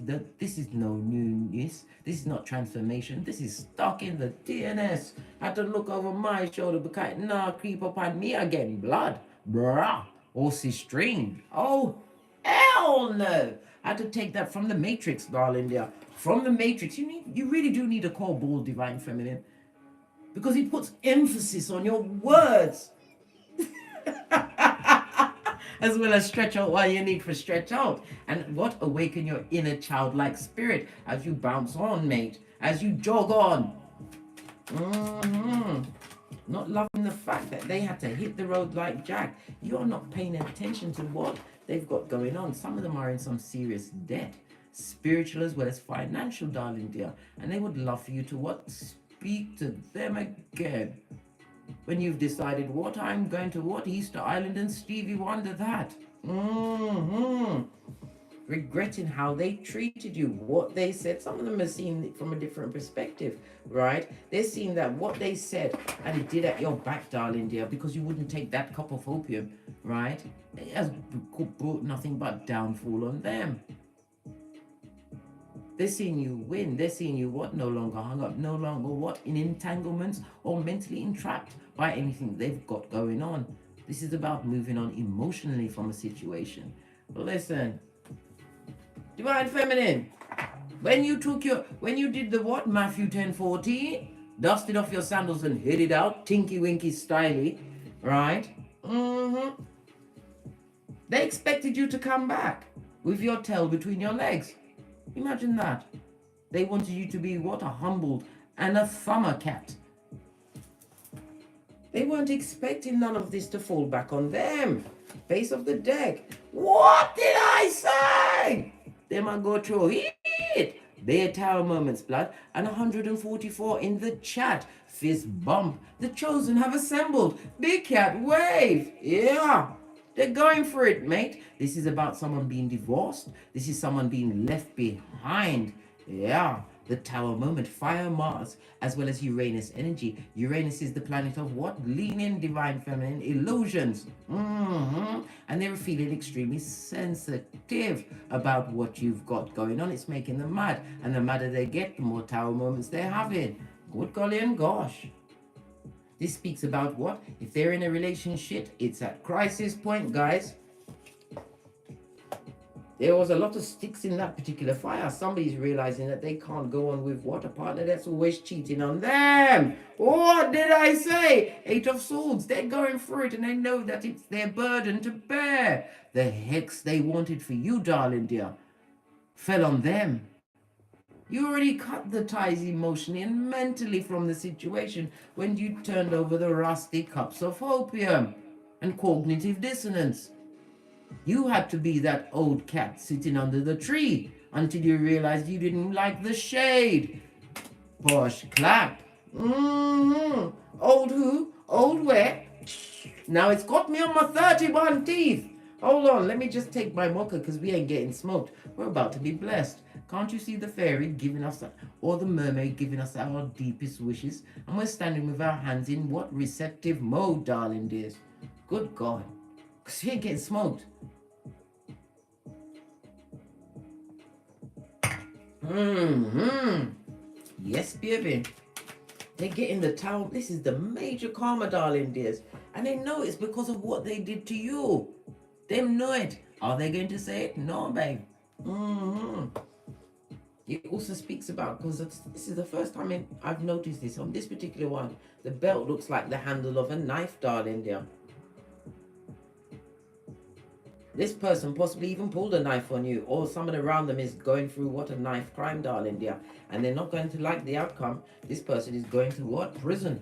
no newness. This is not transformation. This is stuck in the DNS. Had to look over my shoulder because nah creep up on me again, blood. Bruh. Aussie stream. Oh, hell no. I had to take that from the Matrix, darling dear. From the Matrix. You really do need a call ball, Divine Feminine. Because he puts emphasis on your words. As well as stretch out what you need for stretch out. And what? Awaken your inner childlike spirit as you bounce on, mate. As you jog on. Not loving the fact that they had to hit the road like Jack. You're not paying attention to what they've got going on. Some of them are in some serious debt. Spiritual as well as financial, darling dear. And they would love for you to what? Speak to them again. When you've decided what I'm going to what? Easter Island and Stevie Wonder that. Regretting how they treated you, what they said. Some of them are seeing it from a different perspective, right? They're seeing that what they said and it did at your back, darling dear, because you wouldn't take that cup of opium, right? It has brought nothing but downfall on them. They're seeing you win. They're seeing you what? No longer hung up. No longer what? In entanglements or mentally entrapped by anything they've got going on. This is about moving on emotionally from a situation. But listen, Divine Feminine, when you did the what? Matthew 10:14, dusted off your sandals and headed out, tinky winky styly, right? They expected you to come back with your tail between your legs. Imagine that. They wanted you to be what? A humbled and a thumber cat. They weren't expecting none of this to fall back on them. Face of the deck. What did I say? They might go through it. Their tower moments, blood. And 144 in the chat. Fist bump. The chosen have assembled. Big cat wave. Yeah. They're going for it, mate. This is about someone being divorced. This is someone being left behind. Yeah. The Tower moment, fire Mars, as well as Uranus energy. Uranus is the planet of what? Lean in, Divine Feminine, illusions. And they're feeling extremely sensitive about what you've got going on. It's making them mad. And the madder they get, the more Tower moments they're having. Good golly and gosh. This speaks about what? If they're in a relationship, it's at crisis point, guys. There was a lot of sticks in that particular fire. Somebody's realizing that they can't go on with what? A partner that's always cheating on them. What did I say? 8 of Swords. They're going through it and they know that it's their burden to bear. The hex they wanted for you, darling dear, fell on them. You already cut the ties emotionally and mentally from the situation when you turned over the rusty cups of opium and cognitive dissonance. You had to be that old cat sitting under the tree until you realized you didn't like the shade. Posh clap. Old who? Old where? Now it's got me on my 31 teeth. Hold on, let me just take my mocha because we ain't getting smoked. We're about to be blessed. Can't you see the fairy giving us, or the mermaid giving us our deepest wishes? And we're standing with our hands in what? Receptive mode, darling dears. Good God. Because we ain't getting smoked. Yes, baby. They're getting the towel. This is the major karma, darling dears. And they know it's because of what they did to you. They know it. Are they going to say it? No, babe. It also speaks about, because this is the first time I've noticed this on this particular one. The belt looks like the handle of a knife, darling dear. This person possibly even pulled a knife on you, or someone around them is going through what a knife crime, darling dear, and they're not going to like the outcome. This person is going to what? Prison.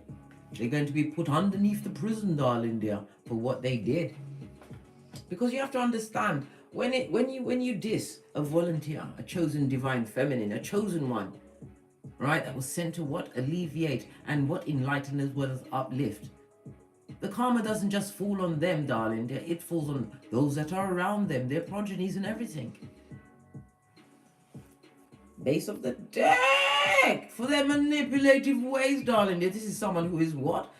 They're going to be put underneath the prison, darling dear, for what they did. Because you have to understand, when you diss a volunteer, a chosen divine feminine, a chosen one, right, that was sent to what? Alleviate and what? Enlighten as well as uplift. The karma doesn't just fall on them, darling. It falls on those that are around them, their progenies and everything. Base of the deck for their manipulative ways, darling. This is someone who is what?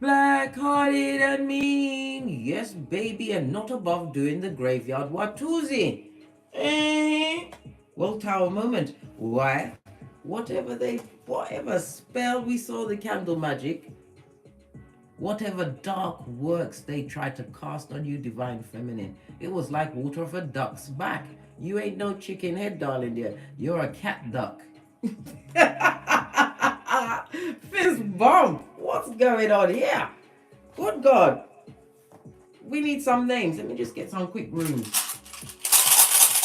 Black-hearted and mean. Yes, baby, and not above doing the graveyard watusi. Well, Tower moment. Why? Whatever spell we saw the candle magic, whatever dark works they tried to cast on you, divine feminine, it was like water off a duck's back. You ain't no chicken head, darling dear. You're a cat duck. Fist bump. What's going on here? Good God. We need some names. Let me just get some quick runes.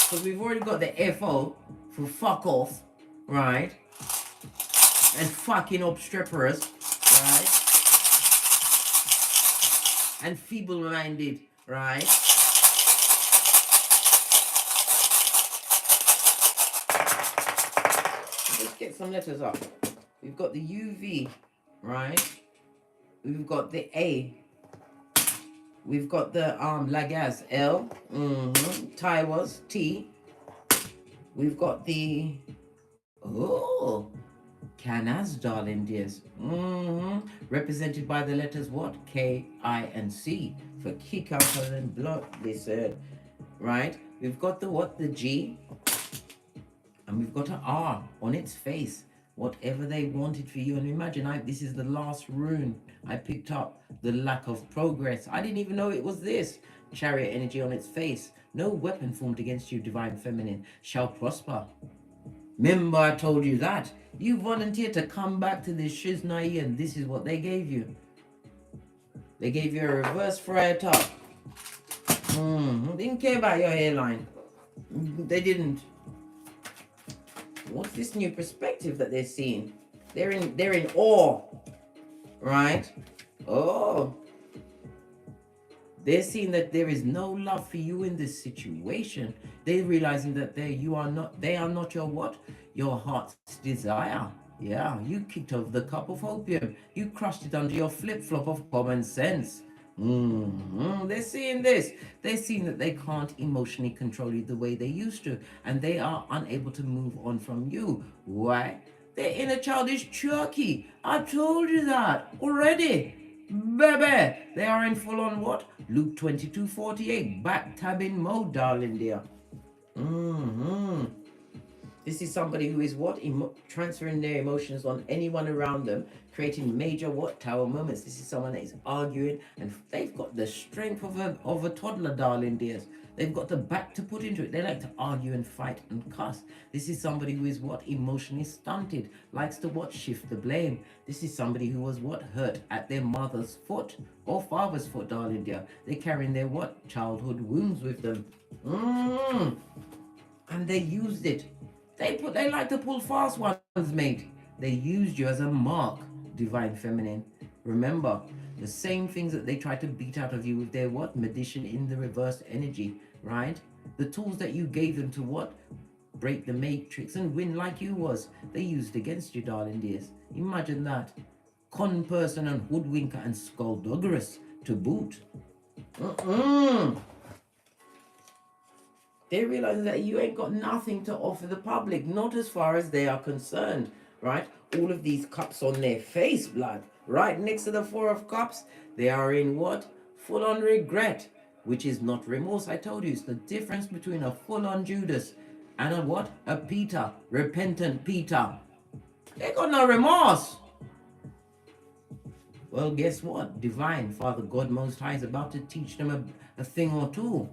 Because we've already got the FO for fuck off, right? And fucking obstreperous, right? And feeble-minded, right? Let's get some letters up. We've got the UV, right? We've got the A. We've got the Lagaz, L. Taiwas, T. We've got the Canaz, darling dears. Represented by the letters what? K, I, and C. For kick out and blood, they said. Right? We've got the what? The G. And we've got an R on its face. Whatever they wanted for you. And imagine, this is the last rune I picked up. The lack of progress. I didn't even know it was this. Chariot energy on its face. No weapon formed against you, divine feminine, shall prosper. Remember I told you that. You volunteered to come back to this shiznai, and this is what they gave you. They gave you a reverse friar tuck. Didn't care about your hairline. They didn't. What's this new perspective that they're seeing? They're in awe, right? Oh, they're seeing that there is no love for you in this situation. They're realizing that they are not your what? Your heart's desire. Yeah, you kicked over the cup of opium. You crushed it under your flip-flop of common sense. They're seeing this. They're seeing that they can't emotionally control you the way they used to, and they are unable to move on from you. Why? Their inner child is jerky. I told you that already. Baby, they are in full-on what? Luke 22:48, backtabbing mode, darling dear. This is somebody who is what? Transferring their emotions on anyone around them, creating major what? Tower moments. This is someone that is arguing, and they've got the strength of a toddler, darling dears. They've got the back to put into it. They like to argue and fight and cuss. This is somebody who is what? Emotionally stunted. Likes to what? Shift the blame. This is somebody who was what? Hurt at their mother's foot or father's foot, darling dear. They're carrying their what? Childhood wounds with them. And they used it. They like to pull fast ones, mate. They used you as a mark, divine feminine. Remember, the same things that they tried to beat out of you with their what? Magician in the reverse energy, right? The tools that you gave them to what? Break the matrix and win like you was. They used against you, darling dears. Imagine that. con person and hoodwinker and skullduggerous to boot. They realize that you ain't got nothing to offer the public, not as far as they are concerned, right? All of these cups on their face, blood, right next to the Four of Cups, they are in what? Full-on regret, which is not remorse. I told you, it's the difference between a full-on Judas and a what? A Peter, repentant Peter. They got no remorse. Well, guess what? Divine Father God Most High is about to teach them a thing or two.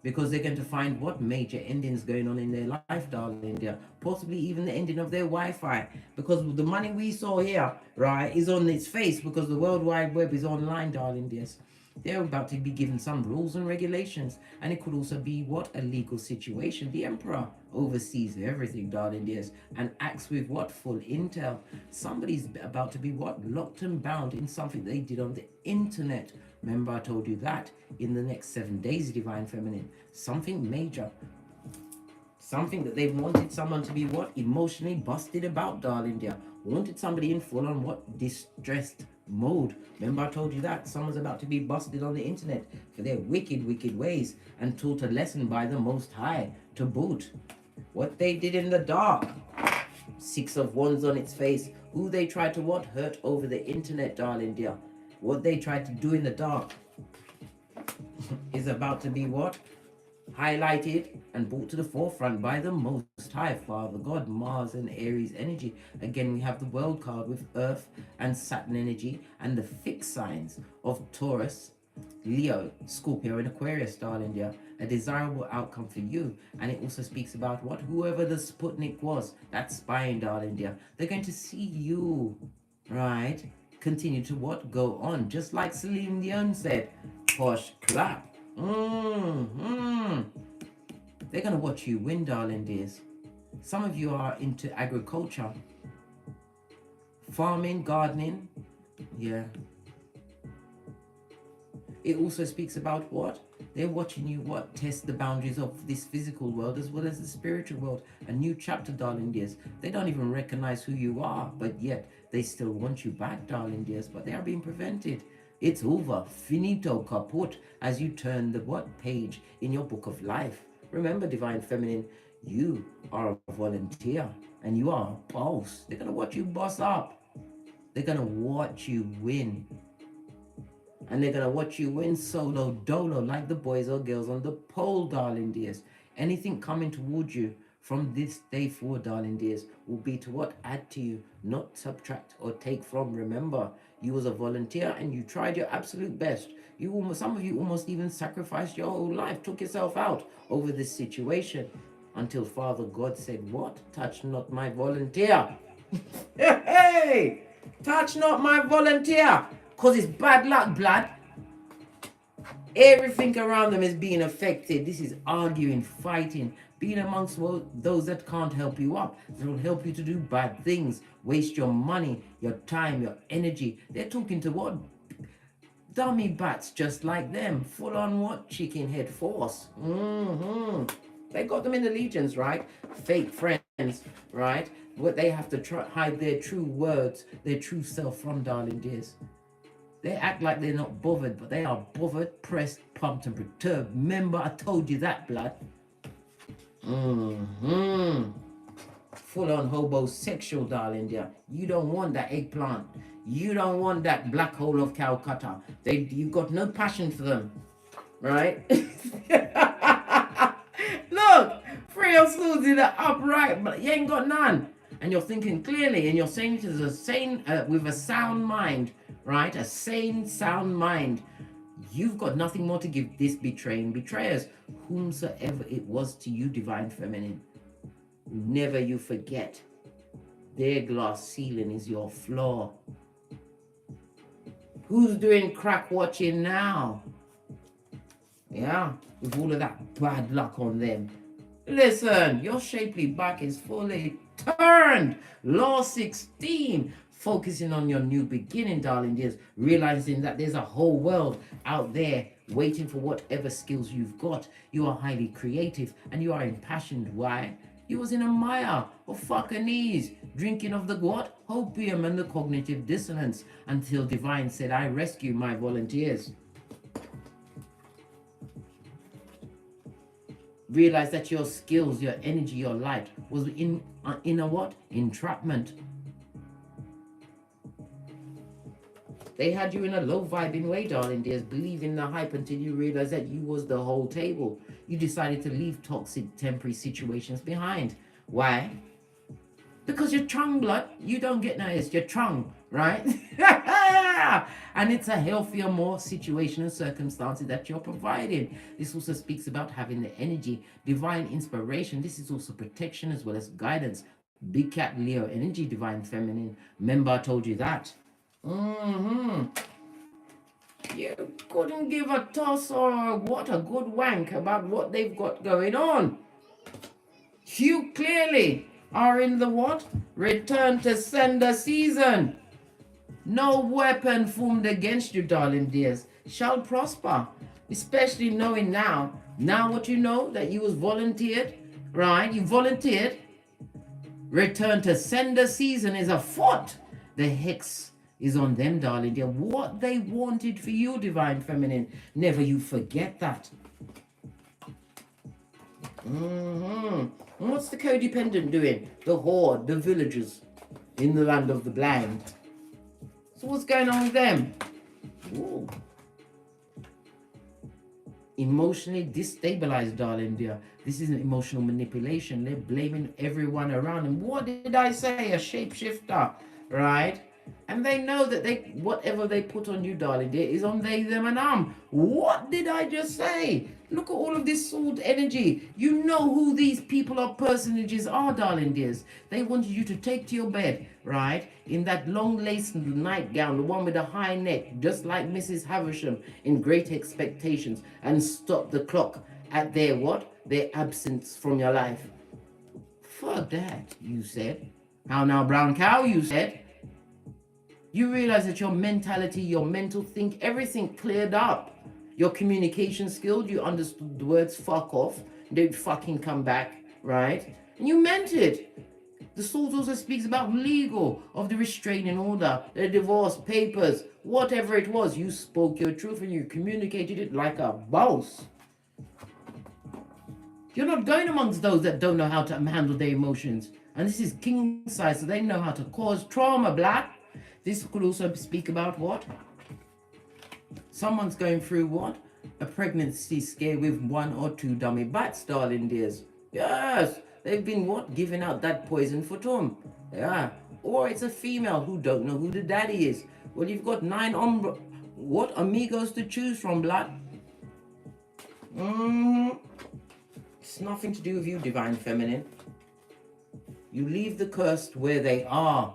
Because they're going to find what major endings going on in their life, darling dear. Possibly even the ending of their Wi-Fi. Because the money we saw here, right, is on its face because the World Wide Web is online, darling dears. They're about to be given some rules and regulations. And it could also be what? A legal situation. The Emperor oversees everything, darling dears, and acts with what? Full intel. Somebody's about to be what? Locked and bound in something they did on the internet. Remember I told you that in the next 7 days, Divine Feminine. Something major. Something that they've wanted someone to be what? Emotionally busted about, darling dear. Wanted somebody in full on what? Distressed mode. Remember I told you that? Someone's about to be busted on the internet for their wicked, wicked ways and taught a lesson by the Most High to boot. What they did in the dark. 6 of Wands on its face. Who they tried to what? Hurt over the internet, darling dear. What they tried to do in the dark is about to be what? Highlighted and brought to the forefront by the Most High, Father God, Mars and Aries energy. Again, we have the World card with Earth and Saturn energy and the fixed signs of Taurus, Leo, Scorpio and Aquarius, darling dear. A desirable outcome for you. And it also speaks about what? Whoever the Sputnik was, that's spying, darling dear. They're going to see you, right? Continue to what? Go on. Just like Celine Dion said, posh clap. They're going to watch you win, darling dears. Some of you are into agriculture, farming, gardening. Yeah. It also speaks about what? They're watching you what? Test the boundaries of this physical world as well as the spiritual world. A new chapter, darling dears. They don't even recognize who you are, but yet they still want you back, darling dears. But they are being prevented. It's over. Finito caput as you turn the what page in your book of life. Remember, Divine Feminine, you are a volunteer and you are a boss. They're going to watch you boss up. They're going to watch you win. And they're going to watch you win solo dolo like the boys or girls on the pole, darling dears. Anything coming towards you from this day forward, darling dears, will be to what? Add to you, not subtract or take from. Remember, you was a volunteer and you tried your absolute best. Some of you almost even sacrificed your whole life, took yourself out over this situation until Father God said, what? Touch not my volunteer. Hey, touch not my volunteer. Because it's bad luck, blood. Everything around them is being affected. This is arguing, fighting, being amongst those that can't help you up. They will help you to do bad things, waste your money, your time, your energy. They're talking to what? Dummy bats just like them. Full on what? Chicken head force. They got them in the legions, right? Fake friends, right? What they have to hide their true words, their true self from, darling dears. They act like they're not bothered, but they are bothered, pressed, pumped, and perturbed. Remember, I told you that, blood. Full-on homosexual, darling dear. You don't want that eggplant. You don't want that black hole of Calcutta. You've got no passion for them, right? Look, free your souls in the upright, but you ain't got none. And you're thinking clearly, and you're saying it as a sane, with a sound mind, right? A sane, sound mind. You've got nothing more to give this betraying betrayers, whomsoever it was to you, Divine Feminine. Never you forget, their glass ceiling is your floor. Who's doing crack watching now? Yeah, with all of that bad luck on them. Listen, your shapely back is fully turned. Law 16. Focusing on your new beginning, darling dears. Realizing that there's a whole world out there waiting for whatever skills you've got. You are highly creative and you are impassioned. Why? You was in a mire of fucking knees. drinking of the what? Opium and the cognitive dissonance, until divine said, I rescue my volunteers. Realize that your skills, your energy, your light was in a what? Entrapment. They had you in a low vibing way, darling dears, believing the hype until you realize that you was the whole table. You decided to leave toxic temporary situations behind. Why? Because you're trung blood. You don't get noticed. You're trung, right? And it's a healthier, more situation and circumstances that you're providing. This also speaks about having the energy, divine inspiration. This is also protection as well as guidance. Big cat Leo energy, divine feminine. Remember I told you that. You couldn't give a toss or what a good wank about what they've got going on. You clearly are in the what? Return to sender season. No weapon formed against you, darling dears, shall prosper. Especially knowing now what you know, that you was volunteered, right? You volunteered. Return to sender season is afoot. The hex is on them, darling dear. What they wanted for you, divine feminine, never you forget that. What's the codependent doing? The horde, the villagers in the land of the blind. So what's going on with them? Ooh. Emotionally destabilized, darling dear. This is an emotional manipulation. They're blaming everyone around them. What did I say? A shapeshifter, right? And they know that whatever they put on you, darling dear, is on they, them, and them. What did I just say? Look at all of this sword energy. You know who these people or personages are, darling dears. They wanted you to take to your bed, right? In that long lace nightgown, the one with the high neck, just like Mrs. Havisham in Great Expectations, and stop the clock at their what? Their absence from your life. Fuck that, you said. How now, brown cow, you said. You realize that your mentality, your mental think, everything cleared up. Your communication skills, you understood the words fuck off, don't fucking come back, right? And you meant it. The sword also speaks about legal, of the restraining order, the divorce papers, whatever it was. You spoke your truth and you communicated it like a boss. You're not going amongst those that don't know how to handle their emotions. And this is king size, so they know how to cause trauma, black. This could also speak about what? Someone's going through what? A pregnancy scare with 1 or 2 dummy bats, darling dears. Yes, they've been what? Giving out that poison for Tom. Yeah. Or it's a female who don't know who the daddy is. Well, you've got 9 amigos to choose from, blood. It's nothing to do with you, divine feminine. You leave the cursed where they are.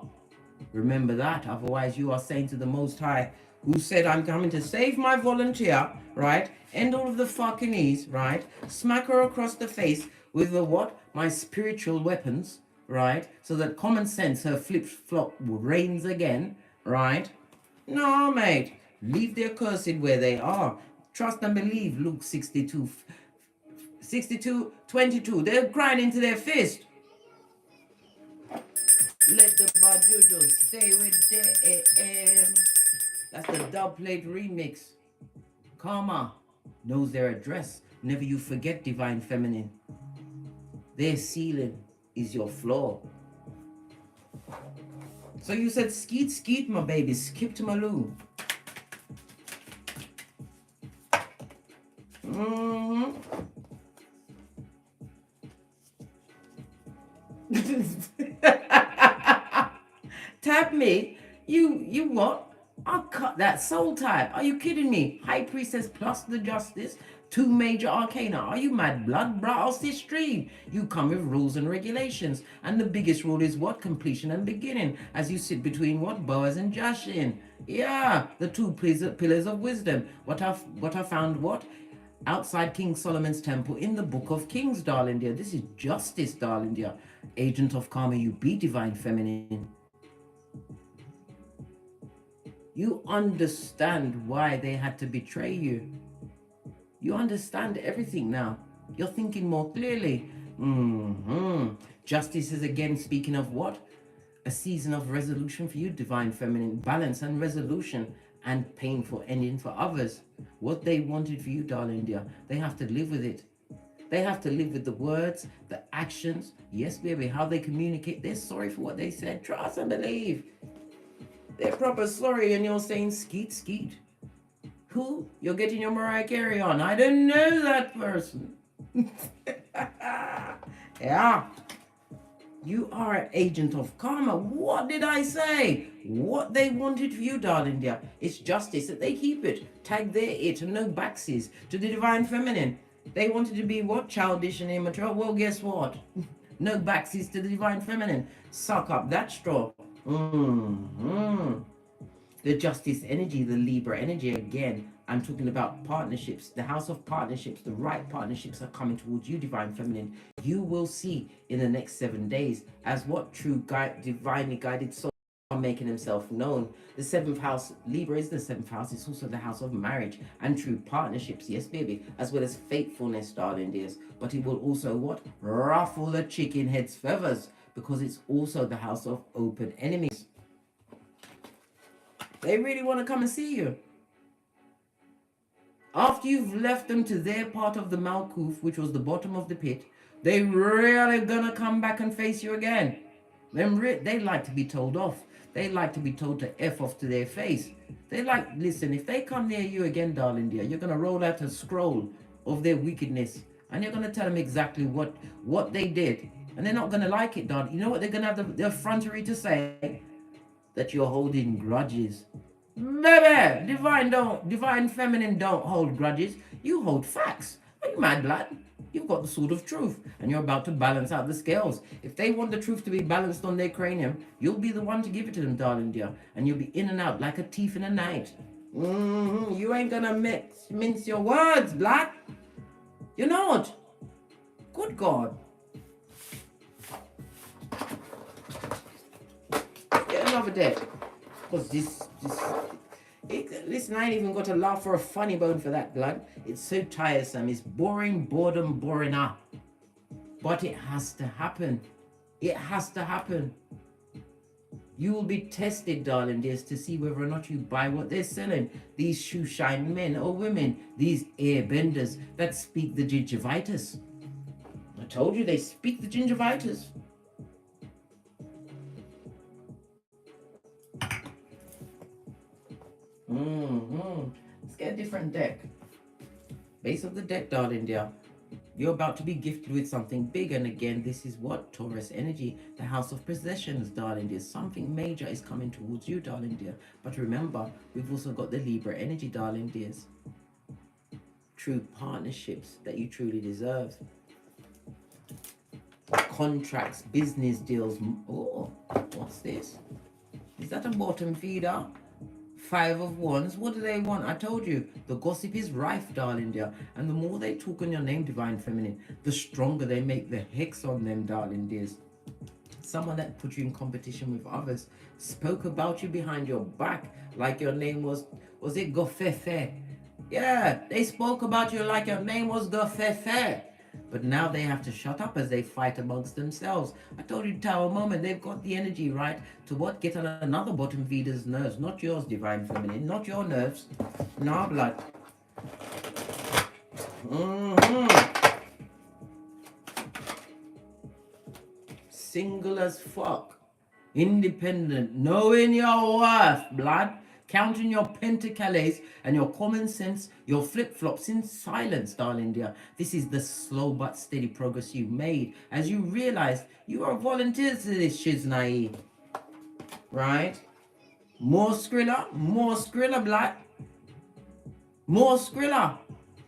Remember that, otherwise you are saying to the Most High, who said, I'm coming to save my volunteer, right? End all of the fucking ease, right? Smack her across the face with the what? My spiritual weapons, right? So that common sense, her flip-flop reigns again, right? No, mate. Leave their cursed where they are. Trust and believe, Luke 22. They're crying into their fist. Let the Bajudo stay with them. That's the dub plate remix. Karma knows their address. Never you forget, divine feminine. Their ceiling is your floor. So you said skeet skeet, my baby. Skip to my loo. Tap me? You what? I'll cut that soul type. Are you kidding me? High priestess plus the justice. 2 major arcana. Are you mad blood? Browse this stream. You come with rules and regulations. And the biggest rule is what? Completion and beginning. As you sit between what? Boaz and Jashin. Yeah, the 2 pillars of wisdom. What I found what? Outside King Solomon's temple in the book of Kings, darling dear. This is justice, darling dear. Agent of karma, you be divine feminine. You understand why they had to betray you. You understand everything now. You're thinking more clearly. Justice is again speaking of what? A season of resolution for you, divine feminine, balance and resolution, and painful ending for others. What they wanted for you, darling dear, they have to live with it. They have to live with the words, the actions. Yes, baby, how they communicate. They're sorry for what they said. Trust and believe. They're proper sorry, and you're saying skeet, skeet. Who? You're getting your Mariah Carey on. I don't know that person. Yeah. You are an agent of karma. What did I say? What they wanted for you, darling dear, it's justice that they keep it. Tag their it and no backsies to the divine feminine. They wanted to be what? Childish and immature. Well, guess what? No backsies to the divine feminine. Suck up that straw. The justice energy, the Libra energy again. I'm talking about partnerships, the house of partnerships. The right partnerships are coming towards you, divine feminine. You will see in the next 7 days as what true divinely guided souls are making themselves known. The 7th house, Libra is the 7th house. It's also the house of marriage and true partnerships. Yes, baby, as well as faithfulness, darling dears. But it will also what? Ruffle the chicken head's feathers, because it's also the house of open enemies. They really want to come and see you. After you've left them to their part of the Malkuth, which was the bottom of the pit, they really gonna come back and face you again. They like to be told off. They like to be told to F off to their face. They like, listen, if they come near you again, darling dear, you're gonna roll out a scroll of their wickedness, and you're gonna tell them exactly what they did, and they're not gonna like it, darling. You know what they're gonna have the effrontery to say? That you're holding grudges. Baby, divine feminine don't hold grudges. You hold facts. Are you mad, lad? You've got the sword of truth, and you're about to balance out the scales. If they want the truth to be balanced on their cranium, you'll be the one to give it to them, darling dear, and you'll be in and out like a thief in the night. You ain't gonna mince your words, black. You're not. Good God. Get another deck. Because listen, I ain't even got to laugh for a funny bone for that, blood. It's so tiresome. It's boring, boredom, boring up. But it has to happen. It has to happen. You will be tested, darling dears, to see whether or not you buy what they're selling. These shoe shine men or women, these airbenders that speak the gingivitis. I told you they speak the gingivitis. Let's get a different deck. Base of the deck, darling dear. You're about to be gifted with something big, and again, this is what? Taurus energy, the house of possessions, darling dear. Something major is coming towards you, darling dear. But remember, we've also got the Libra energy, darling dears. True partnerships that you truly deserve. Contracts, business deals. Oh, what's this? Is that a bottom feeder? 5 of Wands. What do they want? I told you, the gossip is rife, darling dear. And the more they talk on your name, divine feminine, the stronger they make the hex on them, darling dears. Someone that put you in competition with others spoke about you behind your back like your name was it Gofefe? Yeah, they spoke about you like your name was Gofefe. But now they have to shut up as they fight amongst themselves. I told you, Tower Moment, they've got the energy, right, to what? Get on another bottom feeder's nerves. Not yours, divine feminine. Not your nerves. No, blood. Single as fuck. Independent. Knowing your worth, blood. Counting your pentacles and your common sense, your flip-flops in silence, darling dear. This is the slow but steady progress you made as you realized you are a volunteer to this shiznai. Right? More Skrilla, black. More Skrilla.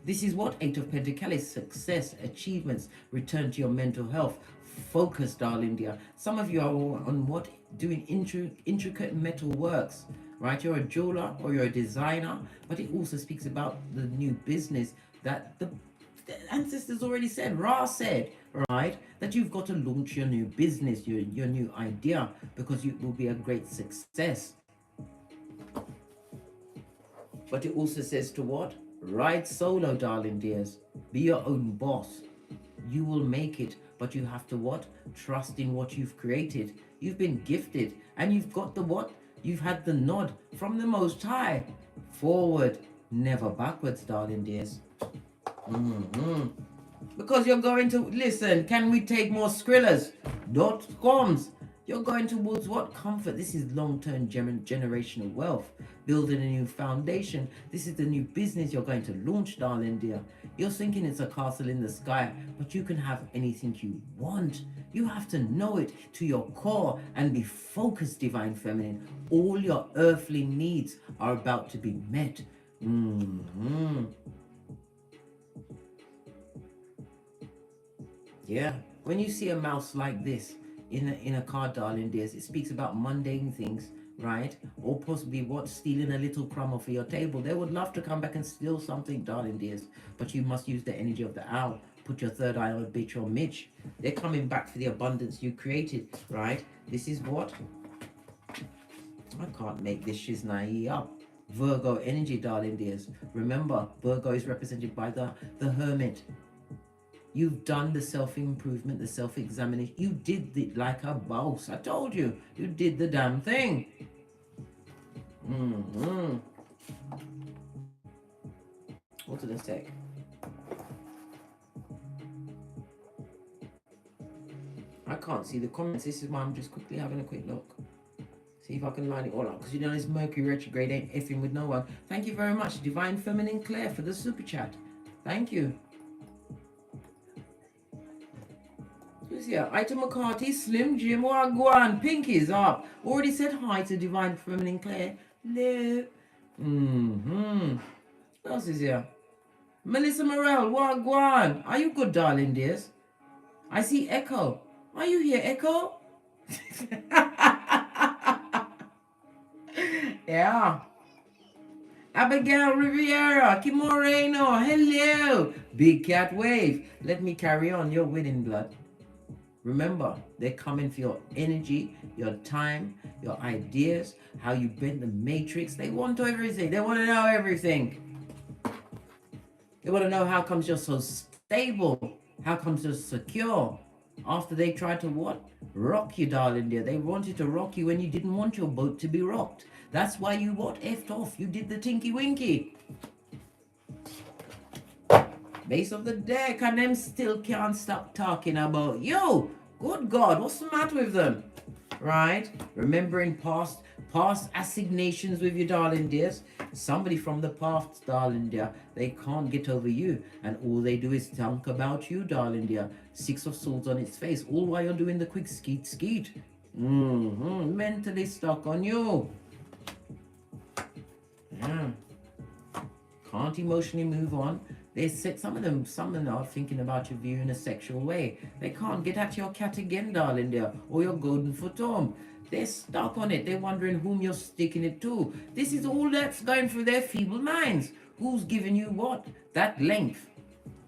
This is what? 8 of Pentacles, success, achievements, return to your mental health. Focus, darling dear. Some of you are on what? Doing intricate metal works. Right, you're a jeweler or you're a designer, but it also speaks about the new business that the ancestors already said, Ra said, right, that you've got to launch your new business, your new idea, because it will be a great success. But it also says to what? Ride solo, darling dears. Be your own boss. You will make it, but you have to what? Trust in what you've created. You've been gifted, and you've got the what? You've had the nod from the Most High. Forward, never backwards, darling dears. Because you're going to, listen, can we take more Skrillers? .coms. You're going towards what? Comfort. This is long-term generational wealth. Building a new foundation. This is the new business you're going to launch, darling dear. You're thinking it's a castle in the sky, but you can have anything you want. You have to know it to your core and be focused, divine feminine. All your earthly needs are about to be met. Yeah, when you see a mouse like this in a card, darling dears, it speaks about mundane things, right? Or possibly what? Stealing a little crumb off of your table. They would love to come back and steal something, darling dears, but you must use the energy of the owl. Put your third eye on a bitch or midge. They're coming back for the abundance you created, right? This is what? I can't make this shiznai up. Virgo energy, darling dears. Remember, Virgo is represented by the hermit. You've done the self-improvement, the self-examination. You did it like a boss. I told you. You did the damn thing. What did I say? I can't see the comments. This is why I'm just quickly having a quick look. See if I can line it all up. Because you know this Mercury retrograde ain't effing with no one. Thank you very much, Divine Feminine Claire, for the super chat. Thank you. Who's here? Ita McCarthy, Slim Jim, Wagwan, Pinky's up. Already said hi to Divine Feminine Claire. Hello. Who else is here? Melissa Morel, Wagwan. Are you good, darling dears? I see Echo. Are you here, Echo? Yeah. Abigail Riviera, Kim Moreno, hello. Big Cat Wave. Let me carry on. You're winning, blood. Remember, they're coming for your energy, your time, your ideas, how you bend the matrix. They want everything. They want to know everything. They want to know how comes you're so stable. How comes you're secure. After they tried to what? Rock you, darling dear. They wanted to rock you when you didn't want your boat to be rocked. That's why you what? Effed off. You did the tinky winky. Base of the deck, and them still can't stop talking about you. Good God, what's the matter with them? Right? Remembering past assignations with your darling dears. Somebody from the past, darling dear, they can't get over you. And all they do is talk about you, darling dear. 6 of Swords on its face, all while you're doing the quick skeet. Mentally stuck on you. Yeah. Can't emotionally move on. They said some of them are thinking about your view in a sexual way. They can't get at your cat again, darling dear, or your golden foot home. They're stuck on it. They're wondering whom you're sticking it to. This is all that's going through their feeble minds. Who's giving you what? That length.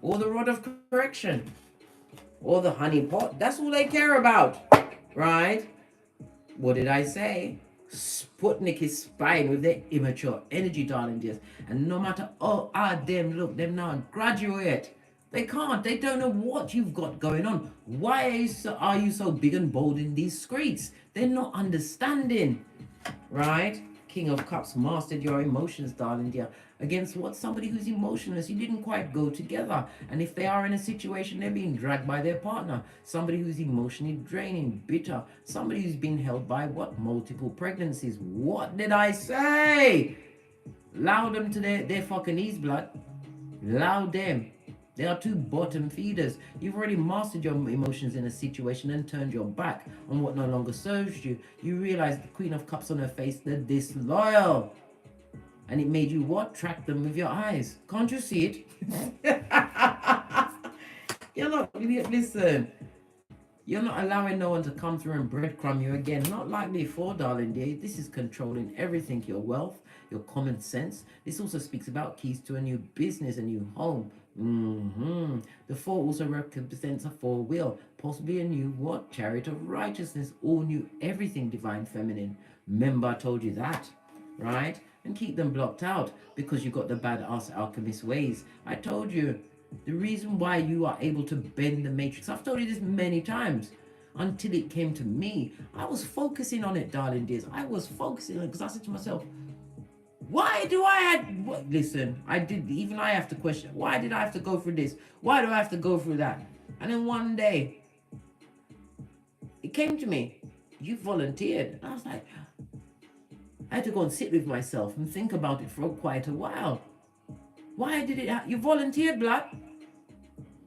Or the rod of correction. Or the honey pot. That's all they care about. Right? What did I say? Sputnik is spying with their immature energy, darling dears. And no matter, them, look, them now graduate. They can't. They don't know what you've got going on. Why are you so big and bold in these streets? They're not understanding. Right? King of Cups mastered your emotions, darling dear. Against what? Somebody who's emotionless. You didn't quite go together. And if they are in a situation, they're being dragged by their partner. Somebody who's emotionally draining, bitter. Somebody who's been held by what? Multiple pregnancies. What did I say? Allow them to their fucking knees, blood. Allow them. They are two bottom feeders. You've already mastered your emotions in a situation and turned your back on what no longer serves you. You realize the Queen of Cups on her face, they're disloyal. And it made you what? Track them with your eyes. Can't you see it? You're not, listen. You're not allowing no one to come through and breadcrumb you again. Not like before, darling dear. This is controlling everything. Your wealth, your common sense. This also speaks about keys to a new business, a new home. The 4 also represents a 4-wheel. Possibly a new what? Chariot of righteousness. All new everything, divine feminine. Remember I told you that. Right? And keep them blocked out because you got the badass alchemist ways. I told you. The reason why you are able to bend the matrix, I've told you this many times, until it came to me, I was focusing on it, darling dears. I was focusing on it because I said to myself, why do I have, listen, even I have to question, why did I have to go through this? Why do I have to go through that? And then one day, it came to me, you volunteered. And I was like, I had to go and sit with myself and think about it for quite a while. Why did it happen? You volunteered, blood.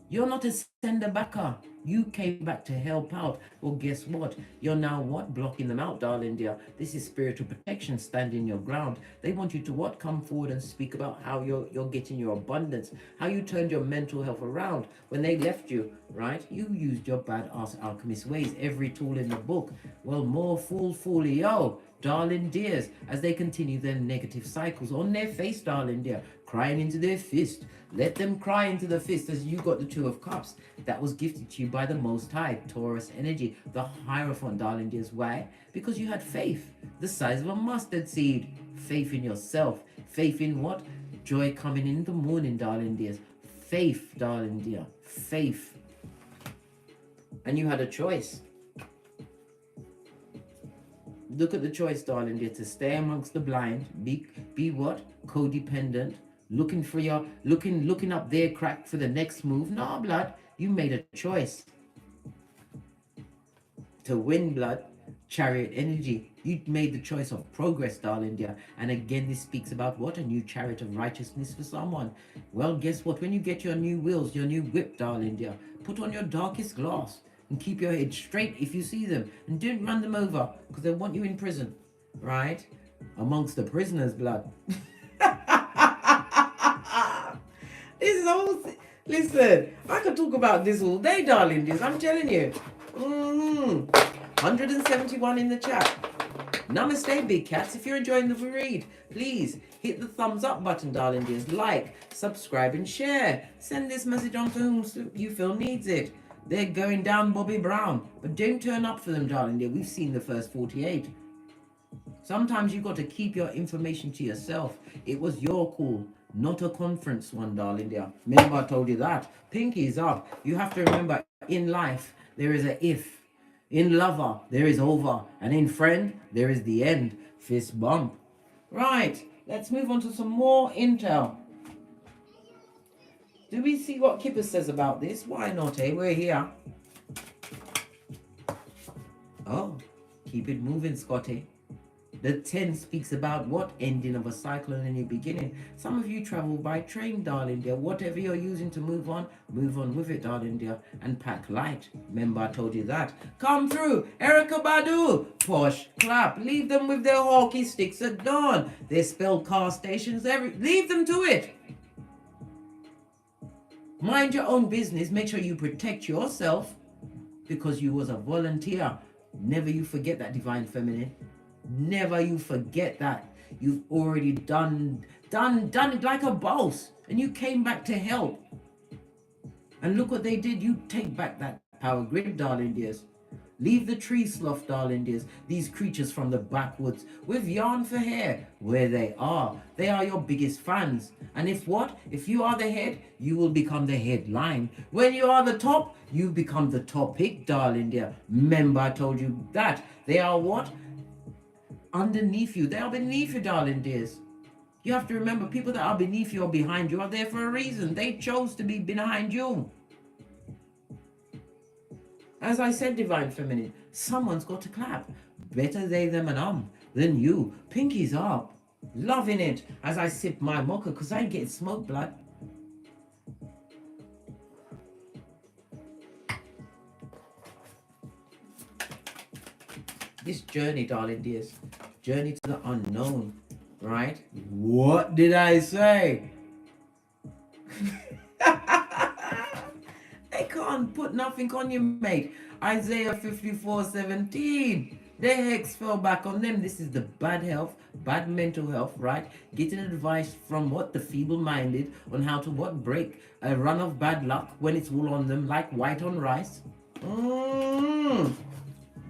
You're not a sender backer. You came back to help out. Well, guess what? You're now what? Blocking them out, darling dear. This is spiritual protection, standing your ground. They want you to what? Come forward and speak about how you're getting your abundance, how you turned your mental health around. When they left you, right? You used your badass alchemist ways, every tool in the book. Well, more foolio, darling dears, as they continue their negative cycles on their face, darling dear, crying into their fist. Let them cry into the fist as you got the Two of Cups. That was gifted to you by the Most High, Taurus energy, the Hierophant, darling dears. Why? Because you had faith, the size of a mustard seed. Faith in yourself. Faith in what? Joy coming in the morning, darling dears. Faith, darling dear. Faith. And you had a choice. Look at the choice, darling dear, to stay amongst the blind, be what? Codependent, looking up their crack for the next move. Nah, blood, you made a choice to win, blood. Chariot energy, you made the choice of progress, darling dear. And again, this speaks about what? A new chariot of righteousness for someone. Well, guess what? When you get your new wheels, your new whip, darling dear, put on your darkest glass and keep your head straight if you see them, and don't run them over because they want you in prison, right? Amongst the prisoners, blood. This is all. Listen, I could talk about this all day, darling. This, I'm telling you. 171 in the chat. Namaste, big cats. If you're enjoying the read, please hit the thumbs up button, darling dears. Like, subscribe, and share. Send this message on to whom you feel needs it. They're going down Bobby Brown, but don't turn up for them, darling dear. We've seen the first 48. Sometimes you've got to keep your information to yourself. It was your call, not a conference one, darling dear. Remember I told you that. Pinky's up. You have to remember, in life, there is a if. In lover, there is over. And in friend, there is the end. Fist bump. Right, let's move on to some more intel. Do we see what Kipper says about this? Why not, eh? We're here. Oh, keep it moving, Scotty. The 10 speaks about what? Ending of a cycle and a new beginning. Some of you travel by train, darling dear. Whatever you're using to move on with it, darling dear. And pack light. Remember I told you that. Come through. Erica Badu. Posh clap. Leave them with their hockey sticks at dawn. Their spell car stations. Leave them to it. Mind your own business. Make sure you protect yourself because you was a volunteer. Never you forget that, divine feminine. Never you forget that. You've already done it like a boss, and you came back to help. And look what they did. You take back that power grid, darling dears. Leave the tree slough, darling dears. These creatures from the backwoods with yarn for hair, where they are your biggest fans. And if you are the head, you will become the headline. When you are the top, you become the topic, darling dear. Remember I told you that. They are what? Underneath you. They are beneath you, darling dears. You have to remember, people that are beneath you or behind you are there for a reason. They chose to be behind you. As I said, divine feminine, someone's got to clap. Better they, them, and than you. Pinky's up. Loving it as I sip my mocha because I ain't getting smoke, blood. This journey, darling dears, journey to the unknown, right? What did I say? They can't put nothing on you, mate. Isaiah 54:17. Their hex fell back on them. This is the bad health, bad mental health, right? Getting advice from what? The feeble-minded on how to what? Break a run of bad luck when it's all on them like white on rice.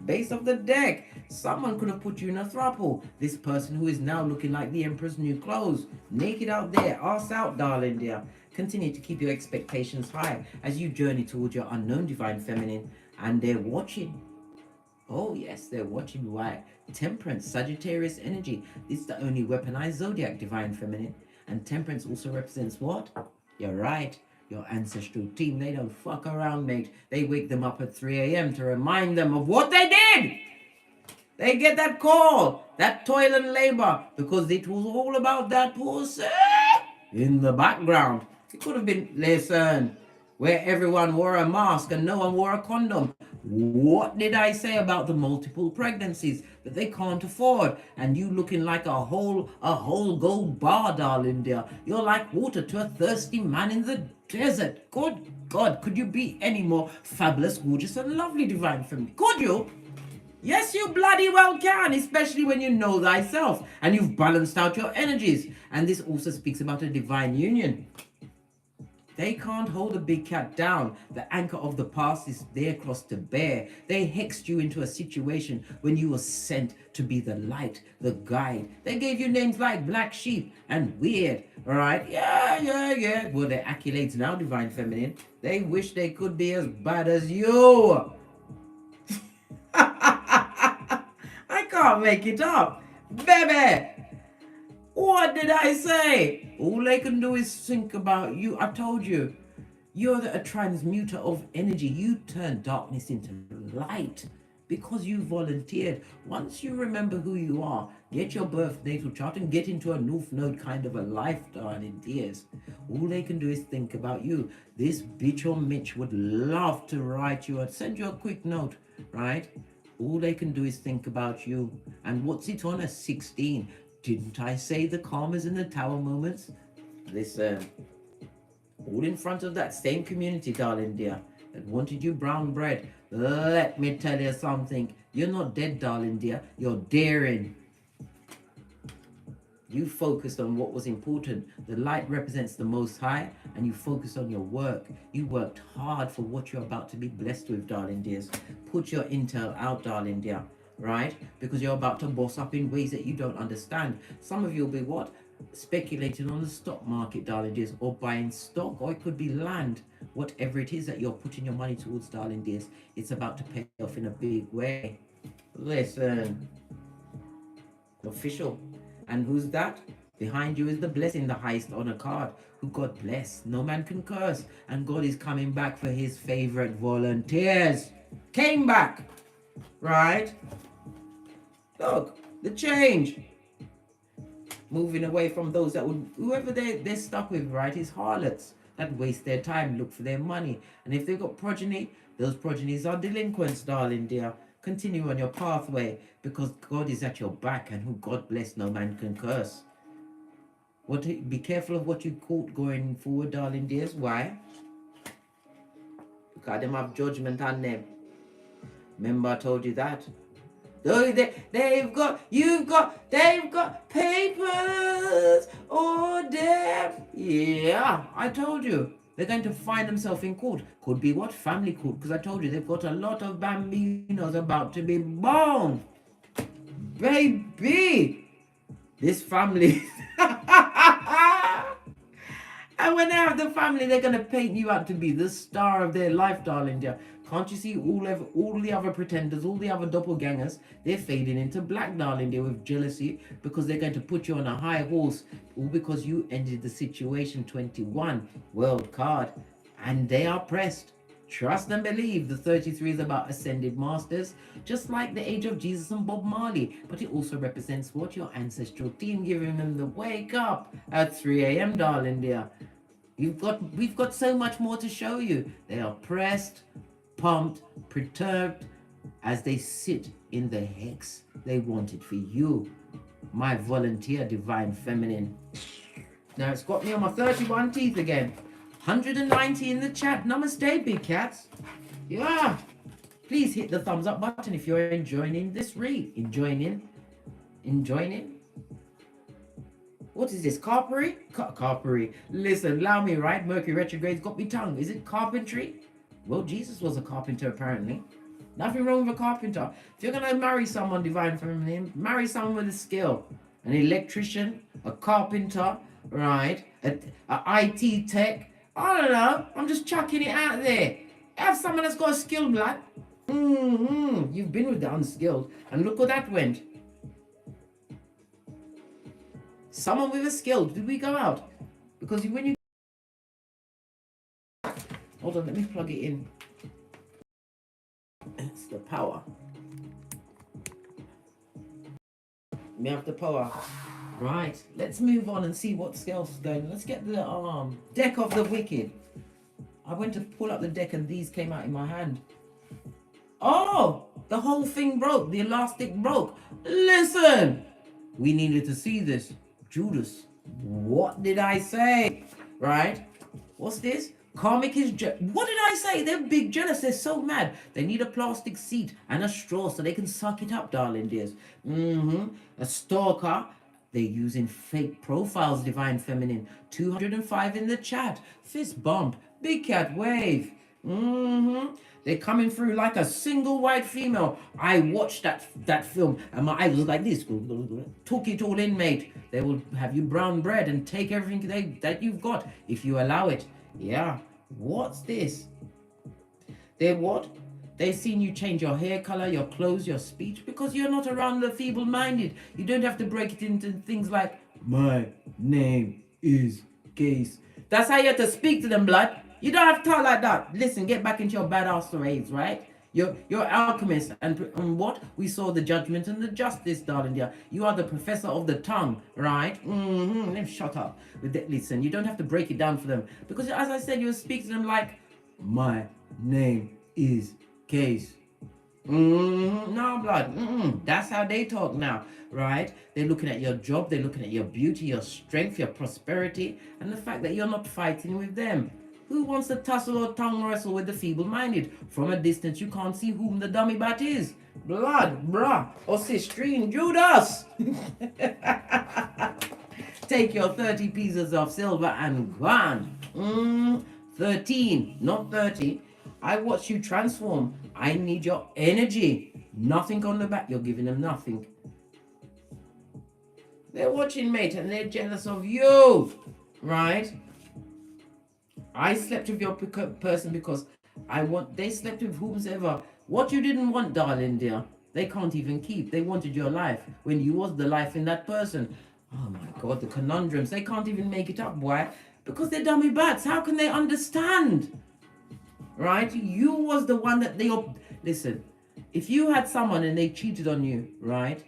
Base of the deck. Someone could have put you in a throuple. This person who is now looking like the Emperor's new clothes. Naked out there, arse out, darling dear. Continue to keep your expectations high as you journey towards your unknown divine feminine. And they're watching. Oh yes, they're watching. Why? Temperance, Sagittarius energy. This is the only weaponized zodiac divine feminine. And temperance also represents what? You're right. Your ancestral team, they don't fuck around, mate. They wake them up at 3 a.m. to remind them of what they did. They get that call, that toil and labor, because it was all about that pussy in the background. It could have been, listen, where everyone wore a mask and no one wore a condom. What did I say about the multiple pregnancies that they can't afford? And you looking like a whole gold bar, darling dear. You're like water to a thirsty man in the desert. Good God, could you be any more fabulous, gorgeous, and lovely, divine feminine? Could you? Yes, you bloody well can, especially when you know thyself and you've balanced out your energies. And this also speaks about a divine union. They can't hold a big cat down. The anchor of the past is their cross to bear. They hexed you into a situation when you were sent to be the light, the guide. They gave you names like Black Sheep and Weird, all right? Yeah. Well, they're accolades now, divine feminine. They wish they could be as bad as you. I can't make it up. Baby! What did I say? All they can do is think about you. I told you. You're a transmuter of energy. You turn darkness into light because you volunteered. Once you remember who you are, get your birth natal chart and get into a North Node kind of a life, darling dears. All they can do is think about you. This bitch or Mitch would love to write you and send you a quick note, right? All they can do is think about you. And what's it on a 16? Didn't I say the karmas and the tower moments? Listen, all in front of that same community, darling dear, that wanted you brown bread. Let me tell you something. You're not dead, darling dear. You're daring. You focused on what was important. The light represents the Most High, and you focused on your work. You worked hard for what you're about to be blessed with, darling dears. Put your intel out, darling dear, right? Because you're about to boss up in ways that you don't understand. Some of you will be what? Speculating on the stock market, darling dears, or buying stock, or it could be land. Whatever it is that you're putting your money towards, darling dears, it's about to pay off in a big way. Listen, official. And who's that? Behind you is the blessing, the highest honor card. Who God bless, no man can curse. And God is coming back for his favorite volunteers. Came back, right? Look, the change. Moving away from those that would, whoever they're stuck with, right, is harlots that waste their time, look for their money. And if they've got progeny, those progenies are delinquents, darling dear. Continue on your pathway because God is at your back, and who God bless, no man can curse. Be careful of what you caught going forward, darling dears. Why? Because them have judgment on them. Remember I told you that? They've got papers or death. Yeah, I told you. They're going to find themselves in court. Could be what? Family court. Because I told you they've got a lot of bambinos about to be born. Baby. This family. And when they have the family, they're going to paint you out to be the star of their life, darling dear. Can't you see all the other pretenders, all the other doppelgangers, they're fading into black, darling dear, with jealousy, because they're going to put you on a high horse, all because you ended the situation 21 world card, and they are pressed. Trust and believe. The 33 is about ascended masters, just like the age of Jesus and Bob Marley, but it also represents what? Your ancestral team, giving them the wake up at 3 a.m, darling dear. We've got so much more to show you. They are pressed, pumped, perturbed, as they sit in the hex they wanted for you, my volunteer divine feminine. Now it's got me on my 31 teeth again. 190 in the chat. Namaste, big cats. Yeah. Please hit the thumbs up button if you're enjoying this read. Enjoying. What is this? Carpery? Carpery. Listen, allow me, right? Mercury retrograde's got me tongue. Is it carpentry? Well, Jesus was a carpenter, apparently. Nothing wrong with a carpenter. If you're going to marry someone divine feminine, marry someone with a skill. An electrician, a carpenter, right? A IT tech. I don't know. I'm just chucking it out there. Have someone that's got a skill, blood. You've been with the unskilled. And look where that went. Someone with a skill. Did we go out? Because when you... Hold on, let me plug it in. It's the power. We have the power. Right, let's move on and see what else is going on. Let's get the deck of the wicked. I went to pull up the deck and these came out in my hand. Oh, the whole thing broke. The elastic broke. Listen, we needed to see this. Judas, what did I say? Right, what's this? Karmic is what did I say? They're big jealous. They're so mad. They need a plastic seat and a straw so they can suck it up, darling dears. A stalker. They're using fake profiles, divine feminine. 205 in the chat. Fist bump. Big cat wave. They're coming through like a single white female. I watched that film and my eyes was like this. Took it all in, mate. They will have you brown bread and take everything that you've got if you allow it. Yeah, what's this? They're what? They've seen you change your hair color, your clothes, your speech, because you're not around the feeble-minded. You don't have to break it into things like, my name is Case. That's how you have to speak to them, blood. You don't have to talk like that. Listen, get back into your badass ways, right? You're alchemist, and what? We saw the judgment and the justice, darling dear. You are the professor of the tongue, right? Then shut up. Listen, you don't have to break it down for them. Because as I said, you speak to them like, my name is Case. No, blood. That's how they talk now, right? They're looking at your job, they're looking at your beauty, your strength, your prosperity, and the fact that you're not fighting with them. Who wants to tussle or tongue wrestle with the feeble-minded? From a distance, you can't see whom the dummy bat is. Blood, bruh, or sistrine, Judas! Take your 30 pieces of silver and go on. 13, not 30. I watch you transform. I need your energy. Nothing on the back. You're giving them nothing. They're watching, mate, and they're jealous of you, right? I slept with your person because they slept with whomsoever. What you didn't want, darling dear, they can't even keep. They wanted your life when you was the life in that person. Oh my God, the conundrums. They can't even make it up. Why? Because they're dummy bats. How can they understand? Right? You was the one that listen, if you had someone and they cheated on you, right?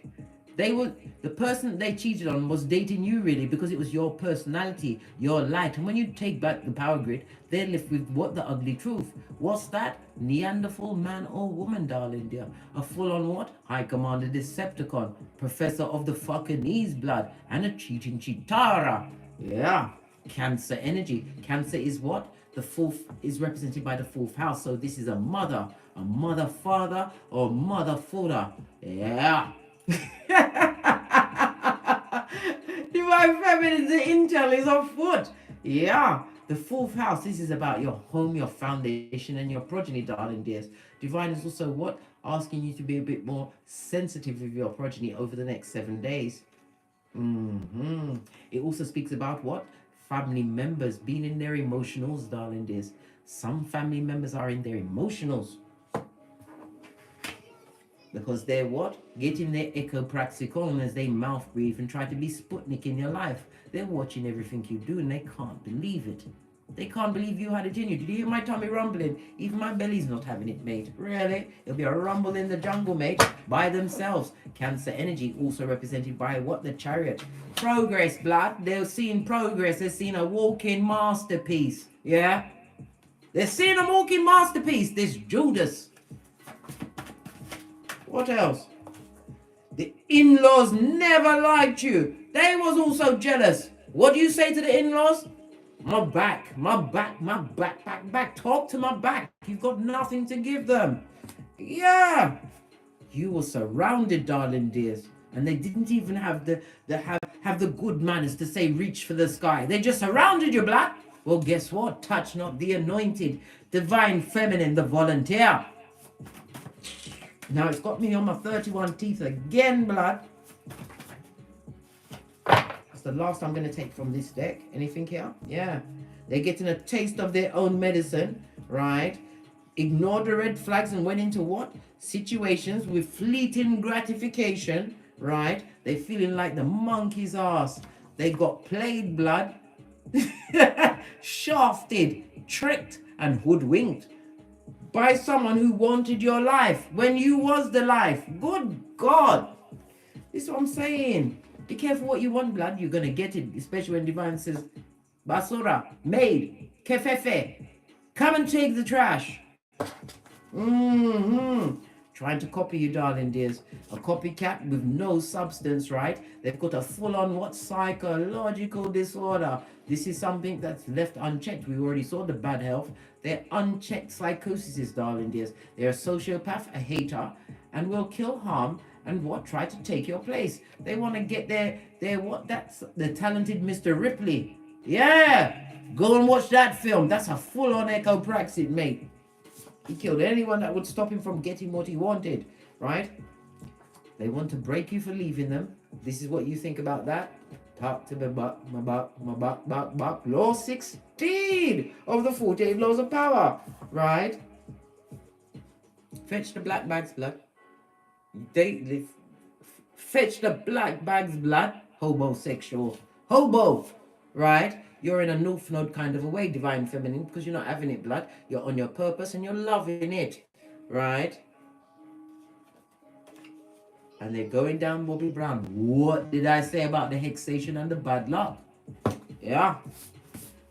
The person they cheated on was dating you really because it was your personality, your light. And when you take back the power grid, they're left with what? The ugly truth. What's that? Neanderthal man or woman, darling dear. A full-on what? High Commander Decepticon. Professor of the fucking knees blood. And a cheating cheatara. Yeah. Cancer energy. Cancer is what? The fourth is represented by the fourth house. So this is a mother father, or mother father. Yeah. Divine feminine, the intel is on foot. Yeah, the fourth house. This is about your home, your foundation, and your progeny, darling dears. Divine is also what? Asking you to be a bit more sensitive with your progeny over the next 7 days. It also speaks about what? Family members being in their emotionals, darling dears. Some family members are in their emotionals. Because they're what? Getting their echopraxicon as they mouth breathe and try to be Sputnik in your life. They're watching everything you do and they can't believe it. They can't believe you had it in you. Did you hear my tummy rumbling? Even my belly's not having it, mate. Really? It'll be a rumble in the jungle, mate. By themselves. Cancer energy also represented by what? The chariot. Progress, blood. They're seeing progress. They're seeing a walking masterpiece. Yeah? They're seeing a walking masterpiece. This Judas. What else? The in-laws never liked you. They was also jealous. What do you say to the in-laws? My back. Talk to my back. You've got nothing to give them. Yeah. You were surrounded, darling dears. And they didn't even have the good manners to say reach for the sky. They just surrounded you, black. Well, guess what? Touch not the anointed. Divine feminine, the volunteer. Now it's got me on my 31 teeth again, blood. That's the last I'm going to take from this deck. Anything here? Yeah. They're getting a taste of their own medicine, right? Ignored the red flags and went into what? Situations with fleeting gratification, right? They're feeling like the monkey's ass. They got played, blood. Shafted, tricked, and hoodwinked by someone who wanted your life when you was the life. Good God. This is what I'm saying. Be careful what you want, blood. You're going to get it, especially when Divine says, Basura, maid, kefefe, come and take the trash. Trying to copy you, darling dears. A copycat with no substance, right? They've got a full-on what? Psychological disorder. This is something that's left unchecked. We already saw the bad health. They're unchecked psychoses, darling dears. They're a sociopath, a hater, and will kill, harm, and what? Try to take your place. They want to get their what? That's the talented Mr. Ripley. Yeah! Go and watch that film. That's a full-on Echo Praxis, mate. He killed anyone that would stop him from getting what he wanted, right? They want to break you for leaving them. This is what you think about that. Talk to the buck. Law 16 of the 48 laws of power, right? Fetch the black bag's blood. They fetch the black bag's blood. Homosexual. Hobo, right? You're in a North Node kind of a way, Divine Feminine, because you're not having it, blood. You're on your purpose and you're loving it, right? And they're going down Bobby Brown. What did I say about the hexation and the bad luck? Yeah.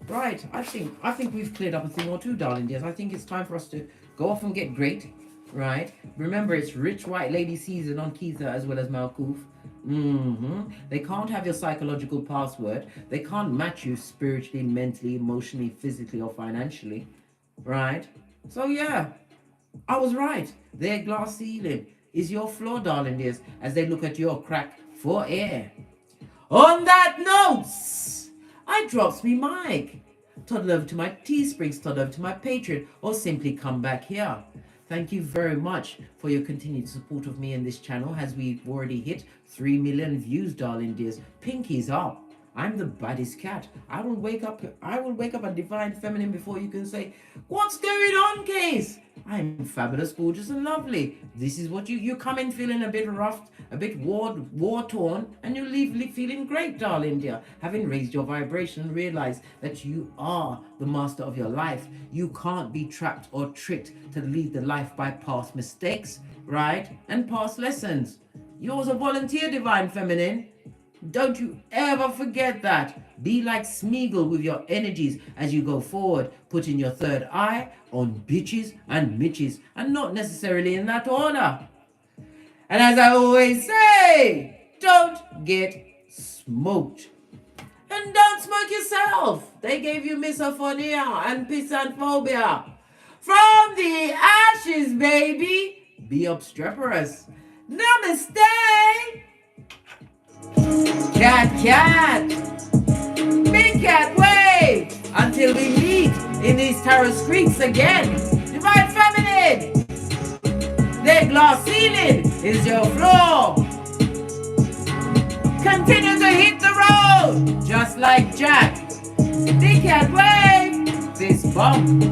Right. I think we've cleared up a thing or two, darling dears. I think it's time for us to go off and get great, right? Remember, it's Rich White Lady season on Keitha as well as Malkuf. They can't have your psychological password. They can't match you spiritually, mentally, emotionally, physically, or financially, right? So yeah, I was right. Their glass ceiling is your floor, darling dears, as they look at your crack for air. On that note, I drops me mic. Toddle over to my Teesprings, toddle over to my Patreon, or simply come back here. Thank you very much for your continued support of me and this channel, as we've already hit 3 million views, darling dears. Pinkies up. I'm the baddest cat. I will wake up a Divine Feminine before you can say, what's going on, Case? I'm fabulous, gorgeous, and lovely. This is what you come in feeling a bit rough, a bit war-torn, and you leave feeling great, darling dear. Having raised your vibration and realized that you are the master of your life. You can't be trapped or tricked to lead the life by past mistakes, right? And past lessons. Yours a volunteer, Divine Feminine. Don't you ever forget that. Be like Smeagol with your energies as you go forward, putting your third eye on bitches and mitches, and not necessarily in that order. And as I always say, don't get smoked. And don't smoke yourself. They gave you misophonia and pissanphobia. From the ashes, baby. Be obstreperous. Namaste. Cat. Big cat wave. Until we meet in these tarot streets again. Divine Feminine. Their glass ceiling is your floor. Continue to hit the road, just like Jack. Big cat wave, fist bump.